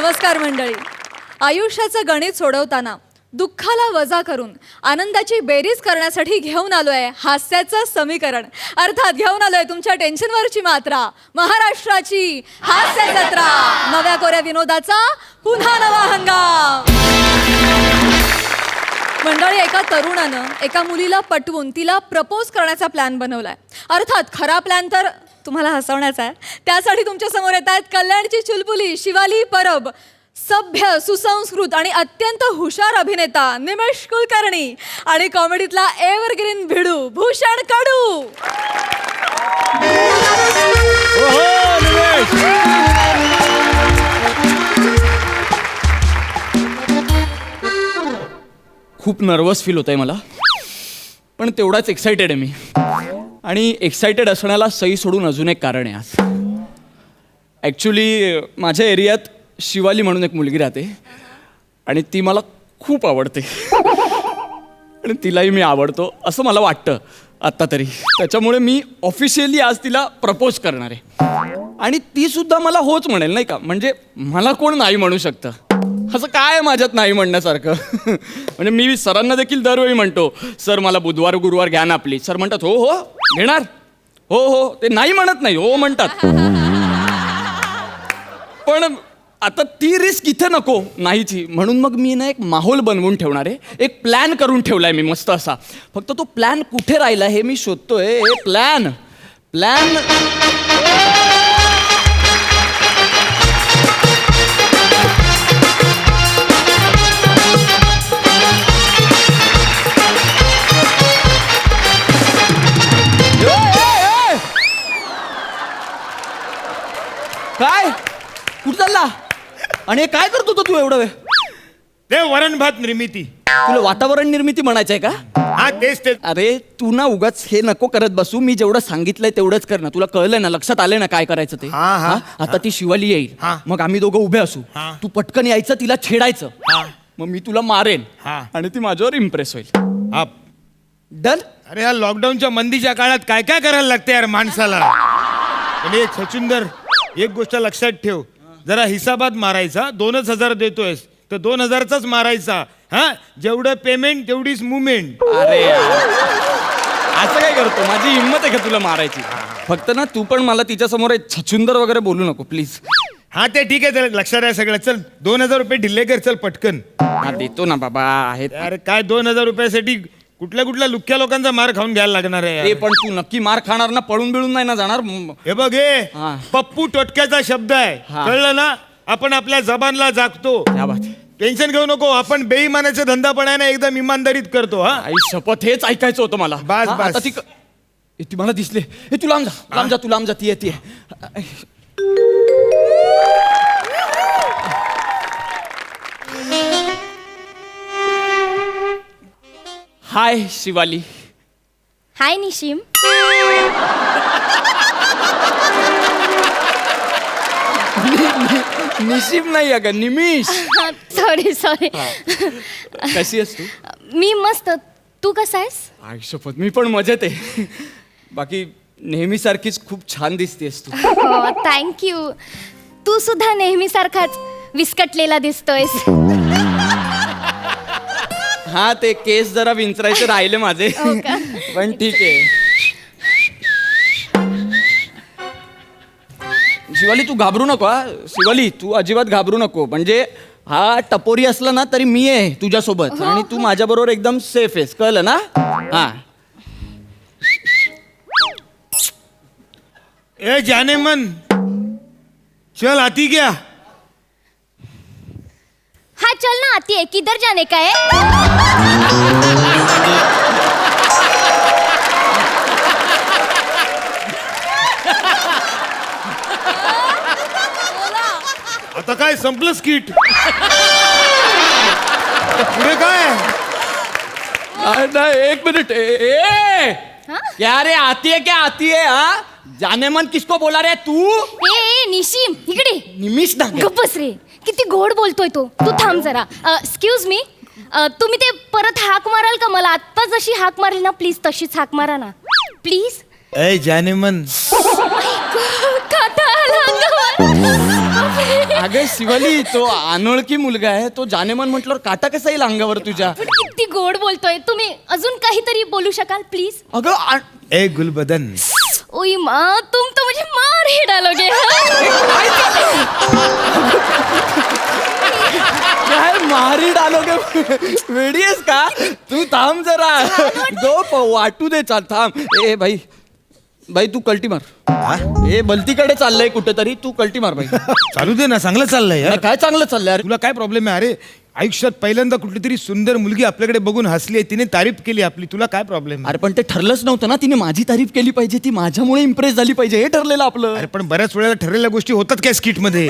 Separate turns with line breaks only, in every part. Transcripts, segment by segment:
नमस्कार मंडळी. आयुष्याचं गणित सोडवताना दुःखाला वजा करून आनंदाची बेरीज करण्यासाठी घेऊन आलोय हास्याचं समीकरण. अर्थात घेऊन आलोय तुमच्या टेन्शनवरची मात्रा. महाराष्ट्राची हास्य जत्रा. नव्या कोऱ्या विनोदाचा पुन्हा नवा हंगाम. मंडळी, एका तरुणानं एका मुलीला पटवून तिला प्रपोज करण्याचा प्लॅन बनवलाय. अर्थात खरा प्लॅन तर तुम्हाला हसवण्याचा आहे. त्यासाठी तुमच्या समोर येत आहेत कल्याणची चुलबुली शिवाली परब, सभ्य सुसंस्कृत आणि अत्यंत हुशार अभिनेता निमेश कुलकर्णी आणि कॉमेडीतला एव्हरग्रीन भिडू भूषण कडू.
खूप नर्वस फील होतंय मला, पण तेवढाच एक्सायटेड आहे मी. आणि एक्सायटेड असण्याला सई सोडून अजून एक कारण आहे आज. ॲक्च्युली माझ्या एरियात शिवाली म्हणून एक मुलगी राहते आणि ती मला खूप आवडते आणि तिलाही मी आवडतो असं मला वाटतं आत्ता तरी. त्याच्यामुळे मी ऑफिशियली आज तिला प्रपोज करणार आहे आणि ती सुद्धा मला होच म्हणेल, नाही का. म्हणजे मला कोण नाही म्हणू शकतं. असं काय माझ्यात नाही म्हणण्यासारखं. म्हणजे मी सरांना देखील दरवेळी म्हणतो, सर मला बुधवार गुरुवार घ्या ना प्लीज. सर म्हणतात हो हो घेणार, हो हो. ते नाही म्हणत नाही, हो म्हणतात. पण आता ती रिस्क इथे नको नाहीची, म्हणून मग मी ना एक माहोल बनवून ठेवणार आहे. एक प्लॅन करून ठेवलाय मी मस्त असा. फक्त तो प्लॅन कुठे राहिला हे मी शोधतोय. प्लॅन प्लॅन काय कुठं चालला आणि काय करत होता तू एवढा वेळ?
ते वरण भात निर्मिती.
तुला वातावरण निर्मिती म्हणायचंय का?
हा तेच तेच.
अरे तू ना उगाच हे नको करत बसू. मी जेवढं सांगितलंय तेवढंच कर ना. तुला कळलंय ना, लक्षात आलंय ना काय करायचं ते?
हा, हा.
आता ती शिवाली येईल,
हा.
मग आम्ही दोघं उभे असू.
हा.
तू पटकन यायचं, तिला छेडायचं.
हा.
मग मी तुला मारेन
हा.
आणि ती माझ्यावर इम्प्रेस होईल.
हा.
डन.
अरे ह्या लॉकडाऊनच्या मंदीच्या काळात काय काय करायला लागते यार माणसाला. आणि एक सचिंदर, एक गोष्ट लक्षात ठेव, जरा हिसाबात मारायचा. 2,000 देतोयस तर 2,000चाच मारायचा. हा, जेवढं पेमेंट तेवढीच मुवमेंट.
अरे यार, असं काय करतो? माझी हिंमत आहे का तुला मारायची? फक्त ना तू पण मला तिच्या समोर छचुंदर वगैरे बोलू नको प्लीज.
हा ते ठीक आहे, त्याला लक्षात आहे सगळं. चल 2,000 रुपये ढिल्ले कर, चल पटकन.
हा देतो ना बाबा. आहेत
अरे काय 2,000 रुपयासाठी कुठल्या कुठल्या लुक्क्या लोकांचा मार खाऊन घ्यायला लागणार आहे
ते.
यार.
पण तू नक्की मार खाणार ना? पळून बिळून नाही ना जाणार?
हे बघ हे
हा.
पप्पू टोटक्याचा शब्द आहे,
हा.
कळलं ना. आपण आपल्या जबानला जागतो.
क्या बात.
टेन्शन घेऊ नको. आपण बेईमानाचा धंदा पण आहे ना एकदम इमानदारीत करतो. हा
आई शपथ, हेच ऐकायचं होतं मला.
बस,
हा,
बस.
आता ती मला दिसले. हे तू लांब जा, लांब जा, तू लांब जा. ती येते. हाय शिवाली.
हाय निशिम.
निशिम नाही अगं, निमिष.
Sorry sorry.
कशी आहेस तू?
मी मस्त. तू कसा आहेस?
आई शपथ, मी पण मजेत आहे. बाकी नेहमीसारखीच खूप छान दिसतेस तू.
हो थँक्यू. तू सुद्धा नेहमीसारखाच विस्कटलेला दिसतोयस.
हा, ते केस जरा विंचरायचे राहिले माझे.
हो का?
पण ठीक आहे. शिवाली तू घाबरू नको. हा शिवाली, तू अजिबात घाबरू नको. म्हणजे हा टपोरी असला ना तरी मी आहे तुझ्यासोबत आणि तू माझ्याबरोबर एकदम सेफ आहेस, कळलं ना? हा.
ए जाने मन, चल आती क्या.
हाँ चल ना आती है. किधर जाने का है?
आता काय संपलं स्किट. पुढे काय.
नाही, एक मिनिट. क्या रे, आती है क्या आती है? हा, जाने मन किसको बोला रे तू?
ए निशिम इकडे.
निमिष ना.
गप्पस रे. किती गोड बोलतोय तो. तू थांब जरा. Excuse me. तुम्ही ते परत हाक माराल का मला? आत्ता जशी हाक मारली ना प्लीज तशीच हाक मारा ना प्लीज.
ए जाने मन.
काटा आला अंगावर.
अगं शिवाली तो अनोळखी मुलगा आहे, तो जानेमान म्हटल्यावर काटा कसा येईल अंगावर तुझ्या?
पण किती गोड बोलतोय तुम्ही. अजून काहीतरी बोलू शकाल प्लीज?
अगं
ए गुलबदन,
ओई माँ तुम तो मुझे मार ही डालोगे
काय मारी डालोगे? वेडी आहेस का तू? थांब जरा, गप वाटू दे, चाल थांब. ए भाई भाई तू कल्टी मार. ए बलतीकडे चाललंय कुठेतरी, तू कल्टी मार भाई.
चालू दे ना, चांगलं चाललंय यार.
काय चांगलं चाललंय अरे?
तुला काय प्रॉब्लेम आहे? अरे आयुष्यात पहिल्यांदा कुठली तरी सुंदर मुलगी आपल्याकडे बघून हसली आहे, तिने तारीफ केली आपली, तुला काय प्रॉब्लेम?
अरे पण ते ठरलंच नव्हतं ना, तिने माझी तारीफ केली पाहिजे, ती माझ्यामुळे इम्प्रेस झाली पाहिजे, हे ठरलेलं आपलं.
अरे पण बऱ्याच वेळेला ठरलेल्या गोष्टी होतात काय स्किट मध्ये?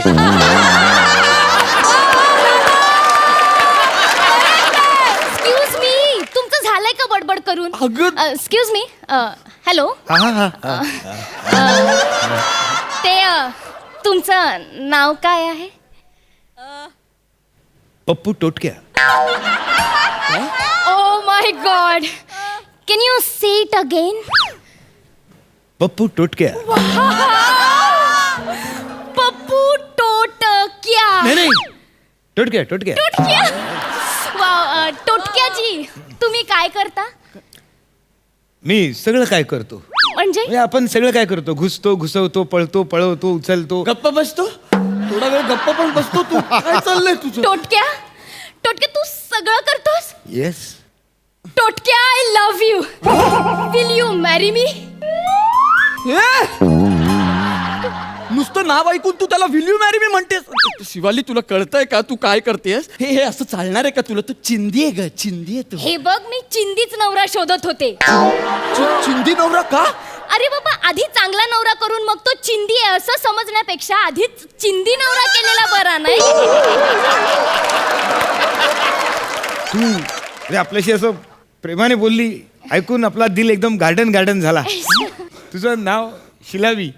एक्सक्यूज मी, तुमचं झालंय का बडबड करून?
अगं-
एक्सक्यूज मी, हॅलो. ते तुमचं नाव काय आहे?
Pappu Totkya.
Oh my God, can you say it again?
Pappu Totkya.
Pappu Totkya.
नाही टोटक्या टोटक्या.
टोटक्या. वाव, टोटक्याजी तुम्ही काय करता?
मी सगळं काय करतो
म्हणजे
आपण सगळं काय करतो, घुसतो, घुसवतो, पळतो, पळवतो, उचलतो.
गप्प बसतो थोडा वेळ, गप्प पण बसतो. तू काय चाललंय तुझं?
टोटक्या, टोटक्या तू सगळं करतोस?
Yes.
Totkya I love you. Will you marry me?
नुसतं नाव ऐकून तू त्याला विल यू मॅरी मी म्हणतेस? शिवाली तुला कळतंय का तू काय करतेस? हे हे असं चालणार आहे का तुला? तू चिंदी आहे ग, चिंदी आहे तू.
हे बघ, मी चिंदीच नवरा शोधत होते.
चिंदी नवरा का?
अरे बाबा, आधी चांगला नवरा करून मग तो चिंदी आहे असं समजण्यापेक्षा आधीच चिंदी नवरा केलेला बरा नाही?
तू अरे आपल्याशी असं प्रेमाने बोलली, ऐकून आपला दिल एकदम गार्डन गार्डन झाला. तुझं नाव शिलावी.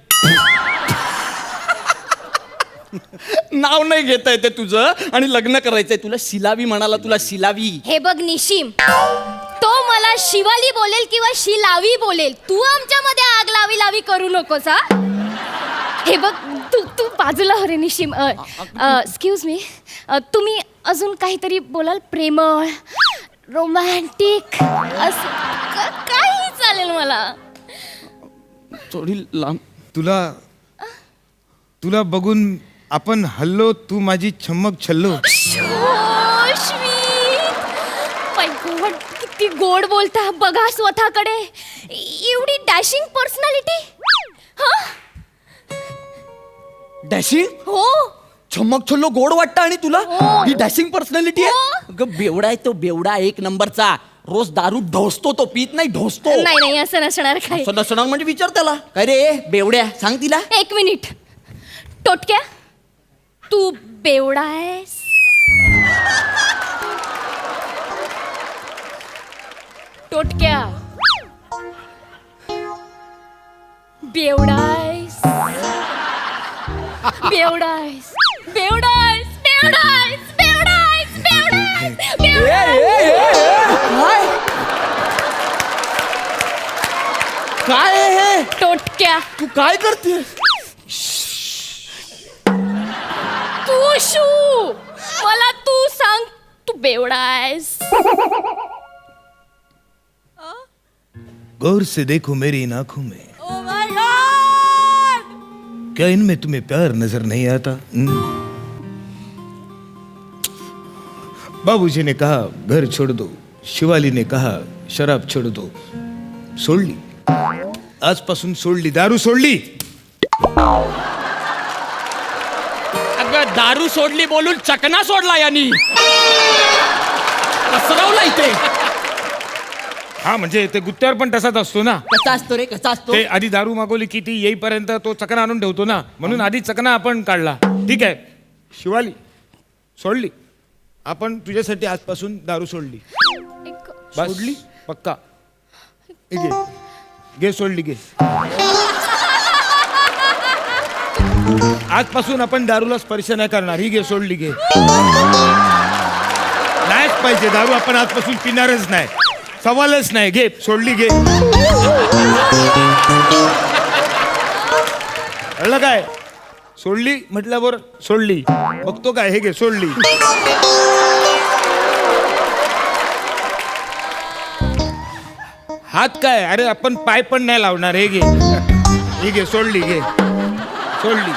नाव नाही घेता येते तुझं, आणि लग्न करायचंय तुला. शिलावी म्हणाला तुला, शिलावी.
हे बघ निशिम, तो मला शिवाली बोलेल किंवा शिलावी बोलेल, तू आमच्यामध्ये आग लावी लावी करू नकोस हा. हे बघ, तू तू बाजूला हो रे निशिम. एक्सक्यूज मी, तुम्ही अजून काहीतरी बोलाल? प्रेमळ, रोमॅन्टिक, असं काही चालेल मला.
थोडी लांब.
तुला बघून आपण हल्लो, तू माझी छम्मक छल्लो.
माय गॉड, किती गोड बोलता. बघा स्वतःकडे, एवढी डॅशिंग पर्सनॅलिटी.
डॅशिंग?
हो.
छमक छल्लो गोड वाटतं आणि तुला
हो.
ही डॅशिंग पर्सनॅलिटी आहे?
हो.
अगं बेवडा आहे तो, बेवडा एक नंबरचा. रोज दारू ढोसतो तो, पीत नाही ढोसतो.
नाही नाही, असं नसणार काही.
असं नसणार म्हणजे विचार त्याला. काय रे बेवड्या, सांग तिला.
एक मिनिट. टोटक्या, तू बेवडा आहेस? टोटक्या, बेवडा आहेस? बेवडा आहेस, बेवडा आहेस, बेवडा आहेस, बेवडा आहेस, बेवडा आहेस, बेवडा आहेस.
काय आहे हे?
टोटक्या,
तू काय करते?
तू शू, मला तू सांग, तू बेवडा आहेस?
गौर से देखो मेरी इन आंखों में,
ओ माय गॉड!
क्या इनमें तुम्हें प्यार नजर नहीं आता? बाबूजी ने कहा घर छोड़ दो, शिवाली ने कहा शराब छोड़ दो. सोडली, आजपासून सोडली, दारू सोडली.
अगं दारू सोडली बोलून चकना सोडला यांनी. कसरवला इथे.
हा म्हणजे ते गुत्त्यावर पण तसाच असतो ना.
कसा असतो रे, कसा असतो?
ते आधी दारू मागवली की ती येईपर्यंत तो चकना आणून ठेवतो ना, म्हणून आधी चकना आपण काढला. ठीक आहे, शिवाली सोडली, आपण तुझ्यासाठी आजपासून दारू सोडली. बस. सोडली पक्का. हे घे, घे सोडली, घे. आजपासून आपण दारूला स्पर्श नाही करणार. ही घे सोडली, घे. नाहीच पाहिजे दारू, आपण आजपासून पिणारच नाही, सवालच नाही. घे सोडली, घे. कळलं काय? सोडली म्हटल्यावर सोडली. बघतो काय, हे घे सोडली. हात काय, अरे आपण पाय पण नाही लावणार. हे घे, हे घे सोडली, घे सोडली.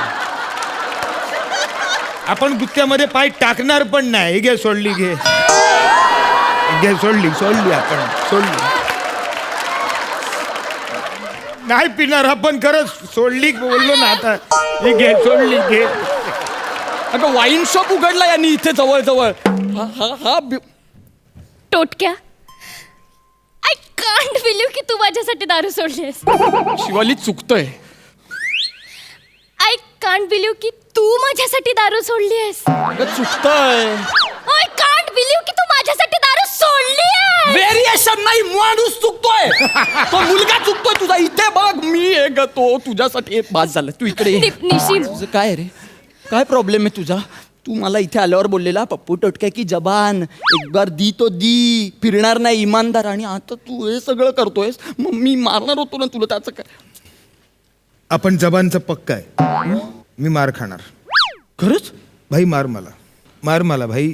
आपण गुत्त्यामध्ये पाय टाकणार पण नाही. हे घे सोडली, घे घे सोडली, सोडली आपण सोडली. नाही पिणार आपण, खरंच सोडली बोललो ना आता. हे घे सोडली, घे.
अगं वाईन शॉप उघडला यांनी इथे जवळ जवळ. हा
टोटक्या, आय कांट बिलीव्ह की तू माझ्यासाठी दारू सोडलीस.
शिवाली चुकतोय.
आय कांट बिलीव्ह की तू माझ्यासाठी दारू सोडलीस.
अगं चुकतोय.
आय कांट बिलीव्ह की तू माझ्यासाठी दारू सोडलीस.
व्हेरिएशन नाही, माणूस चुकतोय. तो मुलगा चुकतोय तुझा. इथे बघ, मी हे तो तुझ्यासाठी बास झालं. तू इकडे ये.
निशिम,
तुझं काय रे, काय प्रॉब्लेम आहे तुझा? तू मला इथे आल्यावर बोललेला पप्पू टोटक्या की जबान एक बार दी तो दी, फिरणार नाही इमानदार. आणि आता तू हे सगळं करतोयस. मग मी मारणार होतो ना तुला, त्याचं काय?
आपण जबानचं पक्का आहे. मी मार खाणार.
खरंच?
भाई मार मला, मार मला भाई.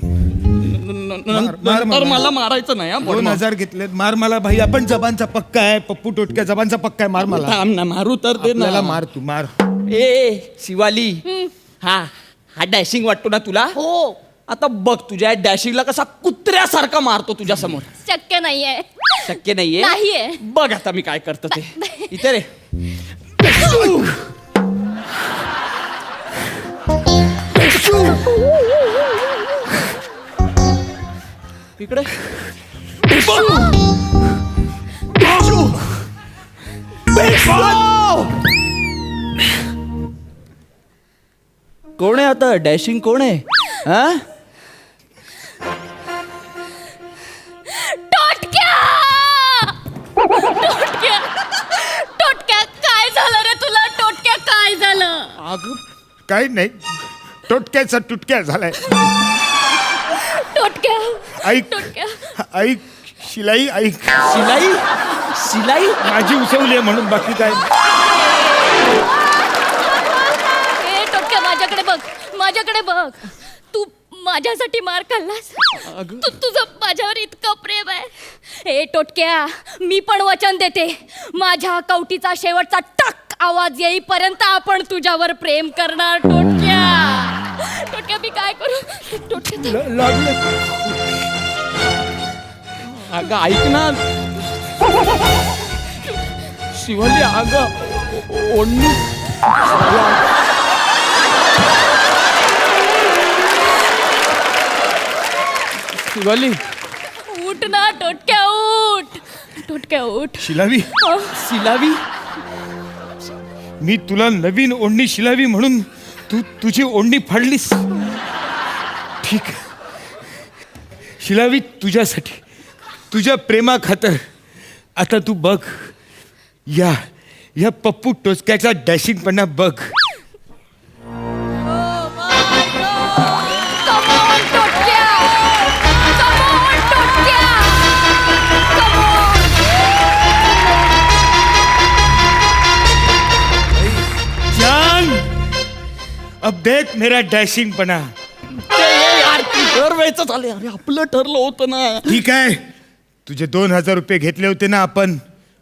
नंतर मला मारायचं नाही.
2000 घेतलेत, मार मला भाई. आपण जबानचा पक्का आहे. पप्पू टोटक्या जबानचा पक्का आहे. मार मला.
थांब ना, मारू तर दे ना.
आपल्याला मार, तू मार.
ए शिवाली, हा हा डॅशिंग वाटतो ना तुला?
हो.
आता बघ तुझ्या डॅशिंगला कसा कुत्र्यासारखा मारतो तुझ्या समोर.
शक्य नाहीये.
शक्य नाहीये.
नाहीये.
बघ आता मी काय करतो ते. इथे रे. इकडे. कोण आहे आता? डॅशिंग कोण आहे? हा?
टोटक्या, टोटक्या, टोटक्या, काय झालं रे तुला? टोटक्या, काय झालं?
अगं
काही नाही, टोटक्याचा तुटक्या झालाय.
टोटक्या,
ऐक,
टोटक्या.
ऐक शिलाई, ऐक.
शिलाई, शिलाई
माझी उसवली आहे म्हणून, बाकी काय.
ए टोटक्या, माझ्याकडे बघ, माझ्याकडे बघ. तू माझ्यासाठी मार खाल्लास.
अगं.
तुझं माझ्यावर इतकं प्रेम आहे. ए टोटक्या, मी पण वचन देते, माझ्या कवटीचा शेवटचा टक आवाज येईपर्यंत आपण तुझ्यावर प्रेम करणार. टोटक्या, टोटक्या, मी काय करू? टोटक्या,
लागलं.
अगं ऐक ना शिवाली. अगं ओढणी. शिवाली,
उठ ना टोटक्या, उठ. टोटक्या, उठ.
शिलावी,
शिलावी.
मी तुला नवीन ओढणी शिलावी म्हणून तू तुझी ओढणी फाडलीस. ठीक आहे. शिलावी, तुझ्यासाठी, तुझ्या प्रेमा खातर आता तू बघ, या पप्पू टोचक्याचा डॅशिंगपणा बघ.
Come on, टोटक्या. Come on, टोटक्या. Come on.
जान, अब देख मेरा डॅशिंगपणा.
दरवेळेच झाले. अरे आपलं ठरलं होतं ना.
ठीक आहे, तुझे 2000 रुपये घेतले होते ना आपण,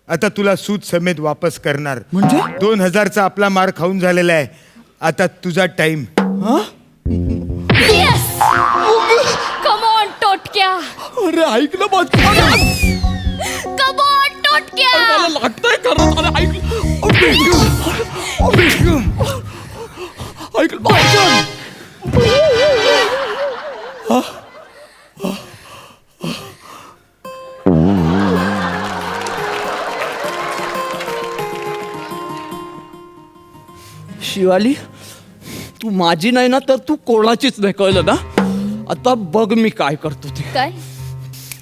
आता तुला सूद समेत वापस करणार.
म्हणजे?
2000चा आपला मार खाऊन झालेला आहे. आता तुझा टाइम.
Yes. Come on, टोटक्या.
अरे ऐक ना बघ.
Come on, टोटक्या.
मला लागतंय खरं. अरे ऐक. ऐक शिवाली, तू माझी नाही ना तर तू कोणाचीच नाही, कळलं ना? आता बघ मी काय करतो ते.
काय?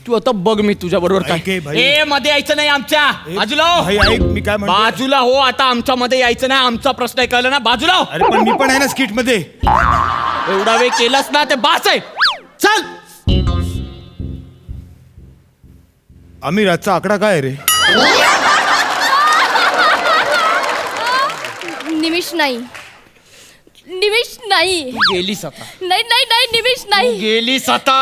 तू आता बघ मी तुझ्या बरोबर
ऐक हे
काय.
भाई.
ए मध्ये यायचं नाही आमच्या. बाजूला हो.
भाई, ऐक मी काय म्हणतो.
बाजूला हो. आता आमच्या मध्ये यायचं नाही. आमचा प्रश्न आहे, कळलं ना? बाजूला हो.
अरे पण मी पण आहे ना स्किट मध्ये.
एवढा वेळ केलास ना ते बास आहे. चल.
आम्ही रातचा आकडा काय आहे रे?
निमिष नाही, निमिष नाही
गेलीस आता
नाही नाही नाही निमिष नाही
गेलीस आता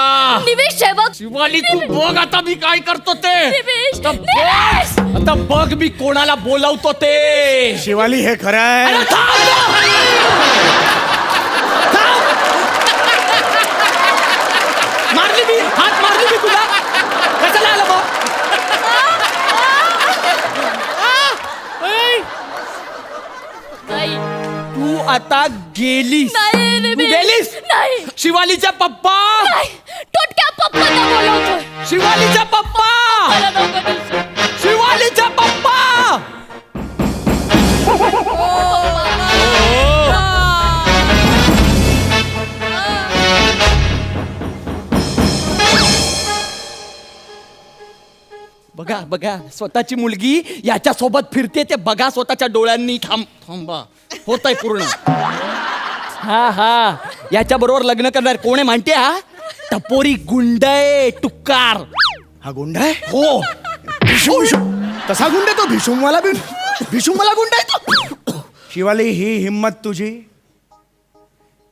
निमिष आहे बघ
शिवाली तू बघ आता मी काय करतो ते
निमिष,
आता बघ आता बघ मी कोणाला बोलावतो ते
शिवाली हे खरं आहे
अरे थांब ना! थांब! मारली मी हात मारली मी तुला कशाला आलं मग
नाही
तू आता गेलीस
नाही
तू
निमिष
गेलीस
नाही
शिवालीचा पप्पा
नाही. टोटक्या पप्पाला बोलवतोय
शिवालीचा पप्पा
मला नको दिसू.
शिवालीचा पप्पा बघा बघा स्वतःची मुलगी याच्या सोबत फिरते ते बघा स्वतःच्या डोळ्यांनी थांबा होतंय पूर्ण हा हा याच्या बरोबर लग्न करणार कोण आहे माहितीये हा टपोरी गुंड आहे टुक्कार
हा गुंड आहे
हो
भिशुम तसा गुंड आहे तो भिशुमवाला गुंड आहे तो शिवाली ही हिम्मत तुझी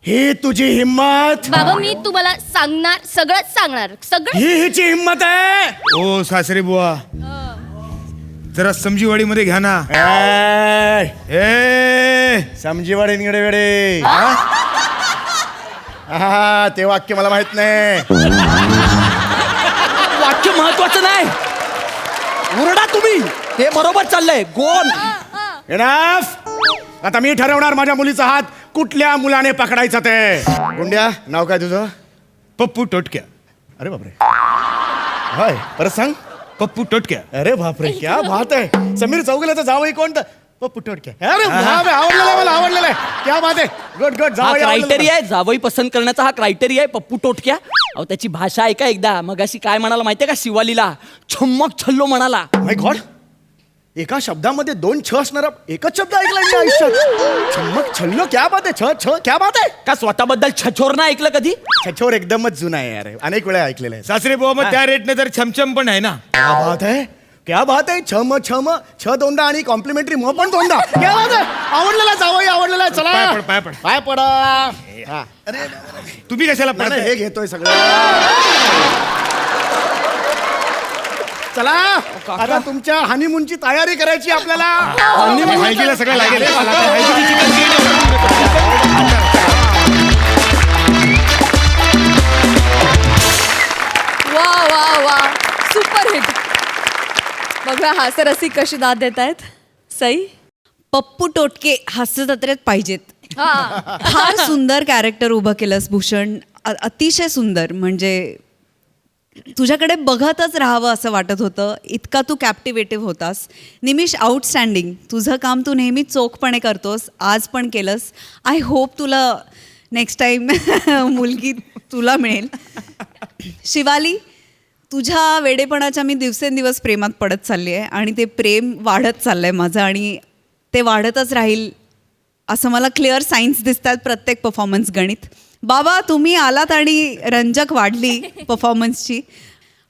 ही तुझी हिम्मत
बाबा मी तुम्हाला सांगणार सगळंच सांगणार सगळं
ही हिची हिम्मत आहे
ओ सासरे बुवा जरा समजीवाडीमध्ये घ्या ना ए
समजीवाडे निगडे वेडे हा ते वाक्य मला माहित नाही
वाक्य महत्वाचं नाही ओरडा तुम्ही ते बरोबर चाललंय गोल
एनाफ आता मी ठरवणार माझ्या मुलीचा हात कुठल्या मुलाने पकडायचा ते गुंड्या नाव काय तुझं
पप्पू टोटक्या
अरे बापरे हाय परत सांग
पप्पू टोटक्या
अरे बापरे क्या बात आहे समीर चौगुलेचं जावई कोणतं पप्पू टोटके अरे बाप रे, आवडलेलं आहे मला आवडलेलं आहे क्या बात आहे गुड गुड
हा
जावई
क्रायटेरिया आहे जावई पसंत करण्याचा हा क्रायटेरिया आहे पप्पू टोटक्या अहो त्याची भाषा ऐका एकदा मग अशी काय म्हणाला माहितीये का शिवालीला छम्मक छल्लो म्हणाला
माय गॉड एका शब्दामध्ये दोन छ असणारा एकच शब्द ऐकला मी आयुष्यात छम्मक छल्लो क्या बात आहे छ छ क्या बात आहे
का स्वतःबद्दल छछोर ना ऐकलं कधी
छछोर एकदमच जुना आहे यार अनेक वेळा ऐकलेलं आहे
सासरे बुवा मग त्या रेटने तर छमछम पण आहे ना
क्या बात आहे क्या बात आहे छम छम छ दोनदा आणि कॉम्प्लिमेंटरी म पण दोनदा क्या बात आहे आवडलेला जावई आवडलेला आहे. चला
पाय पड, पाय पड.
पाय पडा हा. अरे
तुम्ही कशाला
नाही, नाही,
पडताय?
हे घेतोय सगळं चला आता तुमच्या हनीमूनची तयारी करायची आपल्याला
हळदीला सगळं लागेल हळदीची चिकन
वा वा वा सुपर हिट बघा हास्यरसिक कशी दाद देत आहेत सई
पप्पू टोटके हास्यजत्रेत पाहिजेत
हा
फार सुंदर कॅरेक्टर उभं केलंस भूषण अतिशय सुंदर म्हणजे तुझ्याकडे बघतच राहावं असं वाटत होतं इतका तू कॅप्टिवेटिव्ह होतास निमिष आउटस्टँडिंग तुझं काम तू नेहमी चोखपणे करतोस आज पण केलंस आय होप तुला नेक्स्ट टाईम मुलगी तुला मिळेल शिवाली तुझ्या वेडेपणाच्या मी दिवसेंदिवस प्रेमात पडत चालली आहे आणि ते प्रेम वाढत चाललं आहे माझं आणि ते वाढतच राहील असं मला क्लिअर सायन्स दिसतात प्रत्येक परफॉर्मन्स गणित बाबा तुम्ही आलात आणि रंजक वाढली परफॉर्मन्सची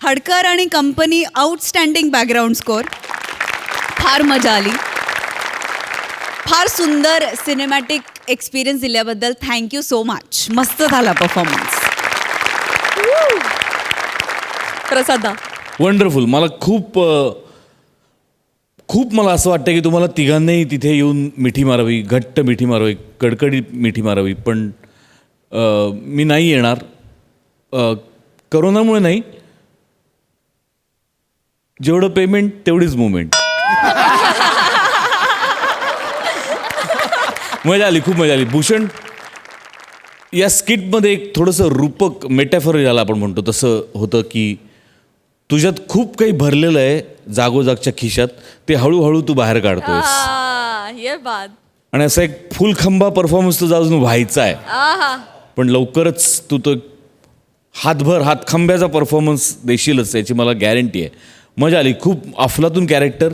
हडकर आणि कंपनी आउटस्टँडिंग बॅकग्राऊंड स्कोअर फार मजा आली फार सुंदर सिनेमॅटिक एक्सपिरियन्स दिल्याबद्दल थँक्यू सो मच मस्त झाला परफॉर्मन्स
प्रसादा
वंडरफुल मला खूप मला असं वाटतं की तुम्हाला तिघांनाही तिथे येऊन मिठी मारावी घट्ट मिठी मारावी कडकडीत मिठी मारावी पण मी नाही येणार करोनामुळे नाही जेवढं पेमेंट तेवढीच मुवमेंट मजा आली खूप मजा आली भूषण या स्किटमध्ये एक थोडंसं रूपक मेटॅफर ज्याला आपण म्हणतो तसं होतं की तुझ्यात खूप काही भरलेलं आहे जागोजागच्या खिशात ते हळूहळू तू बाहेर काढतोयस
ये बात
आणि असा एक फुलखंबा परफॉर्मन्स तुझा अजून व्हायचा आहे
आहा
पण लवकरच तू तो हातखंब्याचा परफॉर्मन्स देशीलच याची मला गॅरंटी आहे मजा आली खूप अफलातून कॅरेक्टर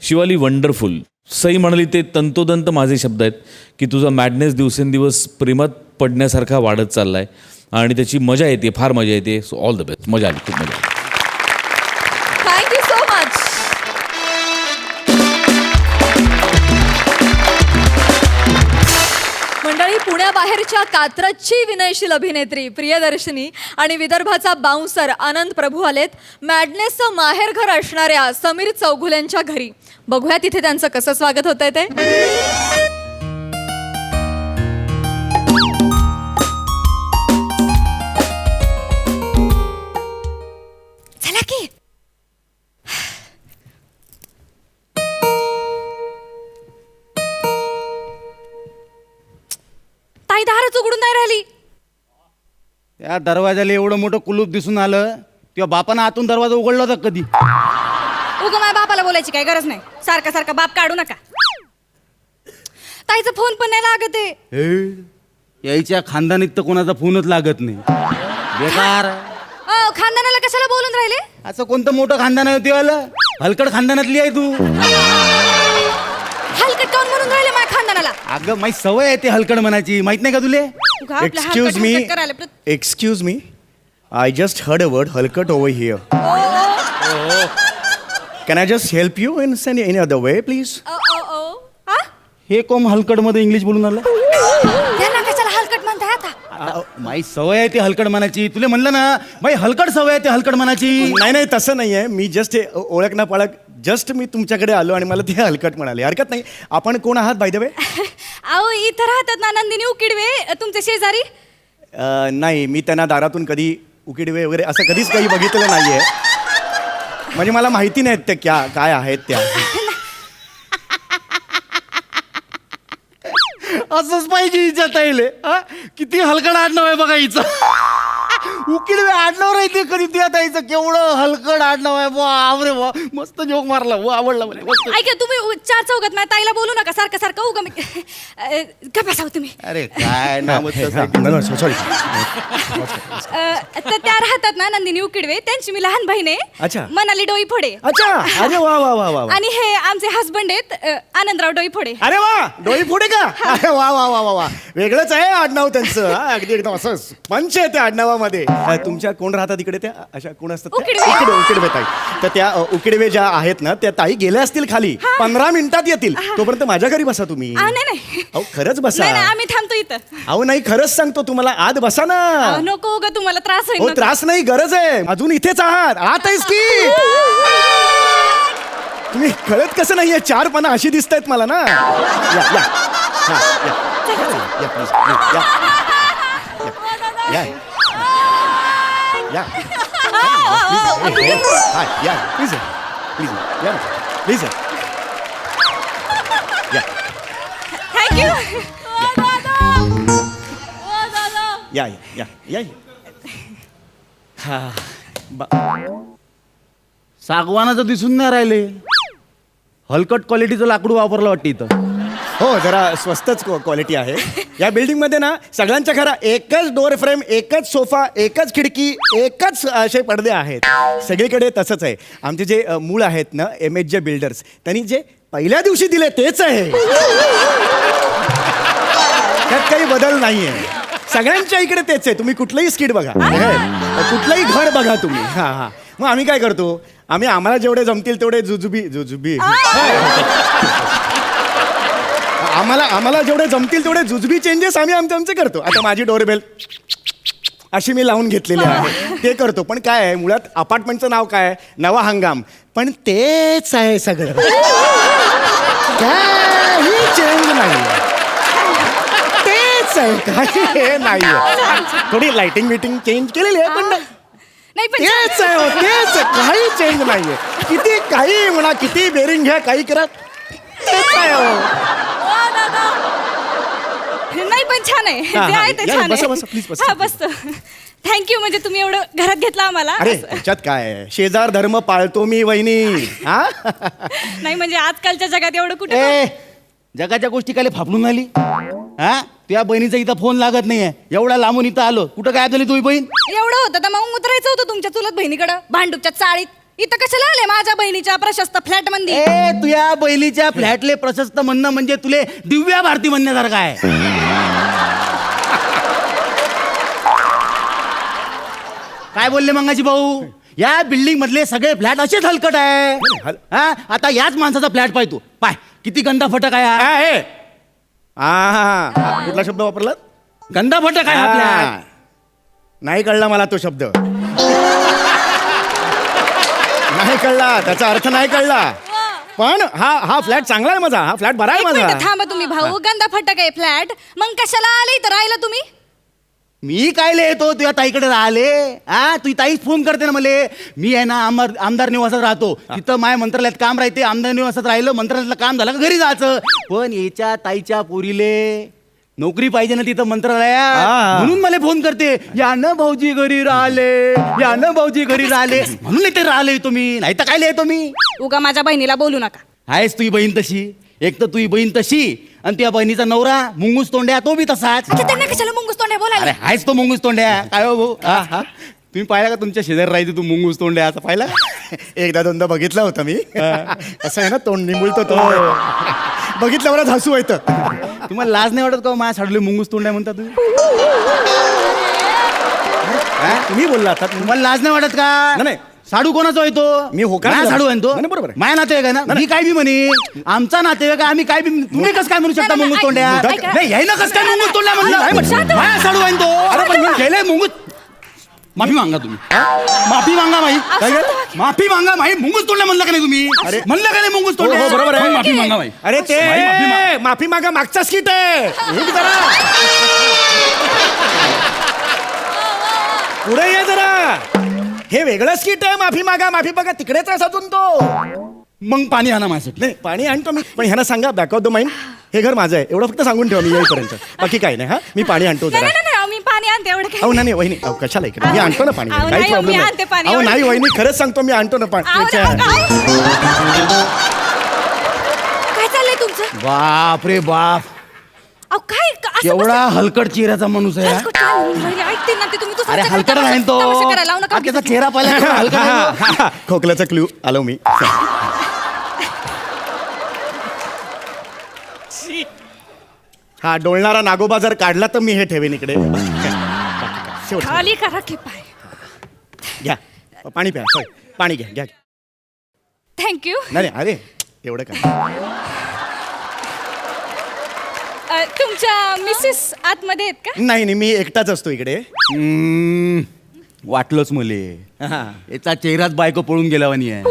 शिवाली वंडरफुल सई म्हणाली ते तंतोतंत माझे शब्द आहेत की तुझा मॅडनेस दिवसेंदिवस प्रेमात पडण्यासारखा वाढत चालला आहे आणि त्याची मजा येते फार मजा येते सो ऑल द बेस्ट मजा आली खूप मजा आली
थँक्यू सो मच मंडळी पुण्याबाहेर नावाच्या कात्रजची विनयशील अभिनेत्री प्रियदर्शनी आणि विदर्भाचा बाउन्सर आनंद प्रभू आलेत मॅडनेसचं माहेरघर असणाऱ्या समीर चौघुल्यांच्या घरी. बघूया तिथे त्यांचं कसं स्वागत होतंय ते. चला की. ताई दारच उघडून नाही राहिली.
त्या दरवाजाला एवढं मोठं कुलूप दिसून आलं तेव्हा बापानं आतून दरवाजा उघडला होता कधी?
उगा माझ्या बापाला बोलायची काय गरज नाही. सारखा सारखा बाप काढू नका. ताईचा फोन पण नाही लागत आहे.
हे, यायच्या खानदानीत तर कोणाचा फोनच लागत नाही. बेकार.
खानदानाला कशाला बोलून राहिले.
असं कोणतं मोठं खानदान आहे ते वालं? हलकड खानदानातली आहे तू.
हलकट काऊन म्हणून राहिले माझ्या खानदानाला.
अगं माझी सवय आहे ते हलकड म्हणायची, माहित नाही का तुले?
उगा आपल्या
एक्सक्यूज
हलकट
मी,
हलकट करायला प्रत-
excuse me, I just heard a word हलकट over here. Can I just help you in any other way please?
हा?
हे कोम हलकड मध्ये इंग्लिश बोलून आलं?
त्यांना कशाला हलकट म्हणताय आता.
माही सवय आहे ते हलकड म्हणायची. तुला म्हणलं ना माही हलकड सवय आहे ते हलकड म्हणायची. नाही नाही तसं नाही आहे. मी जस्ट ओळख ना पाळख जस्ट मी तुमच्याकडे आलो आणि मला ते हलकट म्हणाले. हरकत नाही. आपण कोण आहात बाय द वे?
अहो इथं राहतात ना नंदिनी उकिडवे तुमचे शेजारी.
नाही मी त्यांना दारातून कधी उकिडवे वगैरे असं कधीच काही बघितलेलं नाही आहे. म्हणजे मला माहिती नाहीत त्या काय आहेत त्या. असंच पाहिजे हिच्या ताईले. किती हलकड आडनाव आहे बघा हिचं. उकिडवे आडनाव राहते कधी त्या ताईचं. केवढं हलकड आडनाव आहे. वा रे वा, मस्त जोक मारला. वा आवडला मला मस्त.
ऐका तुम्ही चार चौघात माझ्या ताईला बोलू नका सारखं सारखं. उगा मी का बसाव तुम्ही.
अरे काय नाव सॉरी.
तर त्या राहतात ना नंदिनी उकिडवे त्यांची मी लहान बहीण
अच्छा.
आहे मनाली डोई फोडे.
अच्छा. अरे वा वा वा वा वा.
आणि हे आमचे हसबंड आहेत आनंदराव डोई फोडे.
अरे वा डोई पुढे का? अरे वा वा वा वा वा. वेगळंच आहे आडनाव त्यांचं. अगदी एकदम असं पंच आहे त्या आडनावामध्ये. तुमच्या कोण राहतात इकडे त्या अशा कोण असतात त्या?
उकिडवे.
उकिडवे ताई. तर त्या उकिडवे ज्या आहेत ना त्या ताई गेल्या असतील खाली. 15 मिनिटात येतील. तोपर्यंत माझ्या घरी बसा तुम्ही.
नाही नाही
अहो खरंच बसा.
नाही नाही, आम्ही थांबतो इथं.
अहो नाही खरंच सांगतो तुम्हाला आत बसा ना.
नको उगा तुम्हाला त्रास होईल
हो
नको.
त्रास नाही गरज आहे. अजून इथेच आहात. आत आहेस की तुम्ही कळत कसं नाहीये. 4 पानं अशी दिसत आहेत मला ना. या या हा, या. या, please, please, या. या. या. हाय, या प्लीज प्लीज या प्लीज या
थँक्यू.
या या या हा सागवानाचं दिसून नाही राहिले. हलकट क्वालिटीचं लाकूड वापरलं वाटतं इथं. हो जरा स्वस्तच क्वालिटी आहे. या बिल्डिंगमध्ये ना सगळ्यांच्या घरा एकच डोअर फ्रेम, एकच सोफा, एकच खिडकी, एकच असे पडदे आहेत. सगळीकडे तसंच आहे. आमचे जे मूळ आहेत ना MH बिल्डर्स त्यांनी जे पहिल्या दिवशी दिले तेच आहे. त्यात काही बदल नाही आहे. सगळ्यांच्या इकडे तेच आहे. तुम्ही कुठलंही स्किट बघा, कुठलंही घर बघा तुम्ही. हां हां. मग आम्ही काय करतो, आम्हाला जेवढे जमतील तेवढे जुजुबी आम्हाला जेवढे जमतील तेवढे जुजबी चेंजेस आम्ही आमचे करतो. आता माझी डोरबेल अशी मी लावून घेतलेली आहे ते करतो. पण काय आहे मुळात अपार्टमेंटचं नाव काय आहे, नवा हंगाम. पण तेच आहे सगळं. काही चेंज नाही. तेच आहे. काही हे नाही. थोडी लाइटिंग बिटिंग चेंज केलेली आहे पण
नाही पण
तेच आहे. तेच आहे. काही चेंज नाहीये. किती काही म्हणा, किती बेरिंग घ्या, काही करा, तेच आहे.
नाही पण छान आहे.
हा,
जे
हा.
आहे ते
या,
छान
बसा,
आहे.
बसा, please, बसा.
हा बसतो. थँक्यू. म्हणजे तुम्ही एवढं घरात घेतलं आम्हाला.
अरे त्याच्यात काय आहे, शेजार धर्म पाळतो मी वहिनी. हा
नाही म्हणजे आजकालच्या जगात एवढं कुठे
ए जगाच्या गोष्टी काय फापलून आली. हा तुझ्या बहिणीचा इथं फोन लागत नाहीये. एवढा लांबून इथं आलो. कुठं काय झाली तुझी बहीण?
एवढं होतं तर मग उतरायचं होतं तुमच्या चुलत बहिणीकडं भांडूपच्या चाळीत. इथं कशाला आले माझ्या बहिणीच्या प्रशस्त फ्लॅट मध्ये.
ए तुझ्या बहिणीच्या फ्लॅटले प्रशस्त म्हणणं म्हणजे तुले दिव्या भारती म्हणण्यासारखं आहे. काय बोलले मंगाजी भाऊ? या बिल्डिंग मधले सगळे फ्लॅट असेच हलकट आहे. हा आता याच माणसाचा फ्लॅट पाय तू पाय किती गंदा फटक आहे. कुठला शब्द वापरला? गंधाफटा काय हा flat? नाही कळला मला तो शब्द. नाही कळला, त्याचा अर्थ नाही कळला. पण हा फ्लॅट चांगला आहे माझा, हा फ्लॅट बरा आहे
एक मिनिट
माझा.
थांबा तुम्ही भाऊ, गंदा फटक आहे फ्लॅट, मग कशाला आले इथं राहिला तुम्ही?
मी काय येतो तुझ्या ताईकडे राहिले. हा तुझी ताईच फोन करते ना मला. मी आहे ना आमदार निवासात राहतो, तिथं माय मंत्रालयात काम राहते. आमदार निवासात राहिलं, मंत्रालयातलं काम झालं का घरी जायचं. पण याच्या ताईच्या पोरीले नोकरी पाहिजे ना तिथं मंत्रालयात, म्हणून मला फोन करते, या न भाऊजी घरी राहिले, या न भाऊजी घरी राहिले, म्हणून इथे राहिले तुम्ही. नाही तर काय येतो मी.
उगा माझ्या बहिणीला बोलू नका.
आहेस तुझी बहीण तशी, एक तर तुझी बहीण तशी आणि त्या बहिणीचा नवरा मुंगूस तोंड्या, तो बी तसाच.
अच्छा, त्यांना कशाला मुंगूस तोंड्या बोलायला?
अरे हायच तो मुंगूस तोंड्या. काय हो भाऊ, हा तुम्ही पाहिला का तुमच्या शेजारी राहायचं तू मुंगूस तोंड्या असं पाहिलं? एकदा दोनदा बघितला होता मी. असं आहे ना तोंड निमुळतो तो, बघितल्यावरच हसू येतं. तुम्हाला लाज नाही वाटत का माझ्या साडले मुंगूस तोंड्या म्हणता तुम्ही? तुम्ही बोलला आता, तुम्हाला लाज नाही वाटत का? नाही साडू कोणाचा येतो? मी होकार साडू आहे तो. बरोबर माया नातेवाईक आहे ना, मी काय बी म्हणे आमचा नातेवाईक आहे, आम्ही काय बी. तुम्ही कसं काय म्हणू शकता
नाही,
मुंगूस तोंड्या?
ऐका.
नाही याय ना कसं काय मुंगूस तोंड्या म्हणलं? माया साडू आहे तो. अरे पण मी गेले मुंगूस. माफी मागा तुम्ही, माफी मागा माई. माफी मागा माई. मुंगूस तोंड्या म्हणलं का नाही तुम्ही? अरे म्हणलं का नाही मुंगूस तोंड्या? बरोबर आहे, माफी मागा माई. अरे ते माफी मागा मागचा स्किट आहे. हे जरा पुढे ये जरा. हे वेगळं स्किट आहे. माफी मागा माफी मागा तिकडेच आहे अजून तो. मग पाणी आणा माझ्यासाठी. नाही पाणी आणतो मी, पण ह्यांना सांगा बॅक ऑफ द माइंड हे घर माझं आहे एवढं फक्त सांगून ठेवा मी येईपर्यंत. बाकी काय नाही. हा मी पाणी आणतो जरा.
नाही, मी पाणी आणते एवढं काय.
अहो नाही वहिनी, अहो कशाला इकडे, मी आणतो ना पाणी,
अहो,
काही
नाही,
प्रॉब्लेम
मी आणते पाणी,
नाही. अहो
एवढं.
नाही वहिनी, खरंच सांगतो मी आणतो ना पाणी.
काय चाललंय तुमचं?
बाप रे बाप,
अहो काय असं
एवढा हलकट चेहऱ्याचा माणूस आहे.
कसं काय? ऐकते ना ते तुम्ही. तो
अरे हलकट आहे तो.
तमाशा करायला लावू नका.
हा, त्याचा चेहरा पाहिला हलकट आहे. खोकल्याचा क्ल्यू आलो मी. हा डोलणारा नागोबा जर काढला तर मी हे ठेवेन इकडे. शेवट
खाली करा की पाय.
घ्या पाणी प्या. सॉरी पाणी घ्या घ्या.
थँक्यू.
नाही नाही, अरे एवढं काय.
तुमच्या मिसेस आतमध्ये आहेत का?
नाही नाही, मी एकटाच असतो इकडे. वाटलंच मले, याचा चेहराच बायको पळून गेल्यावानी आहे.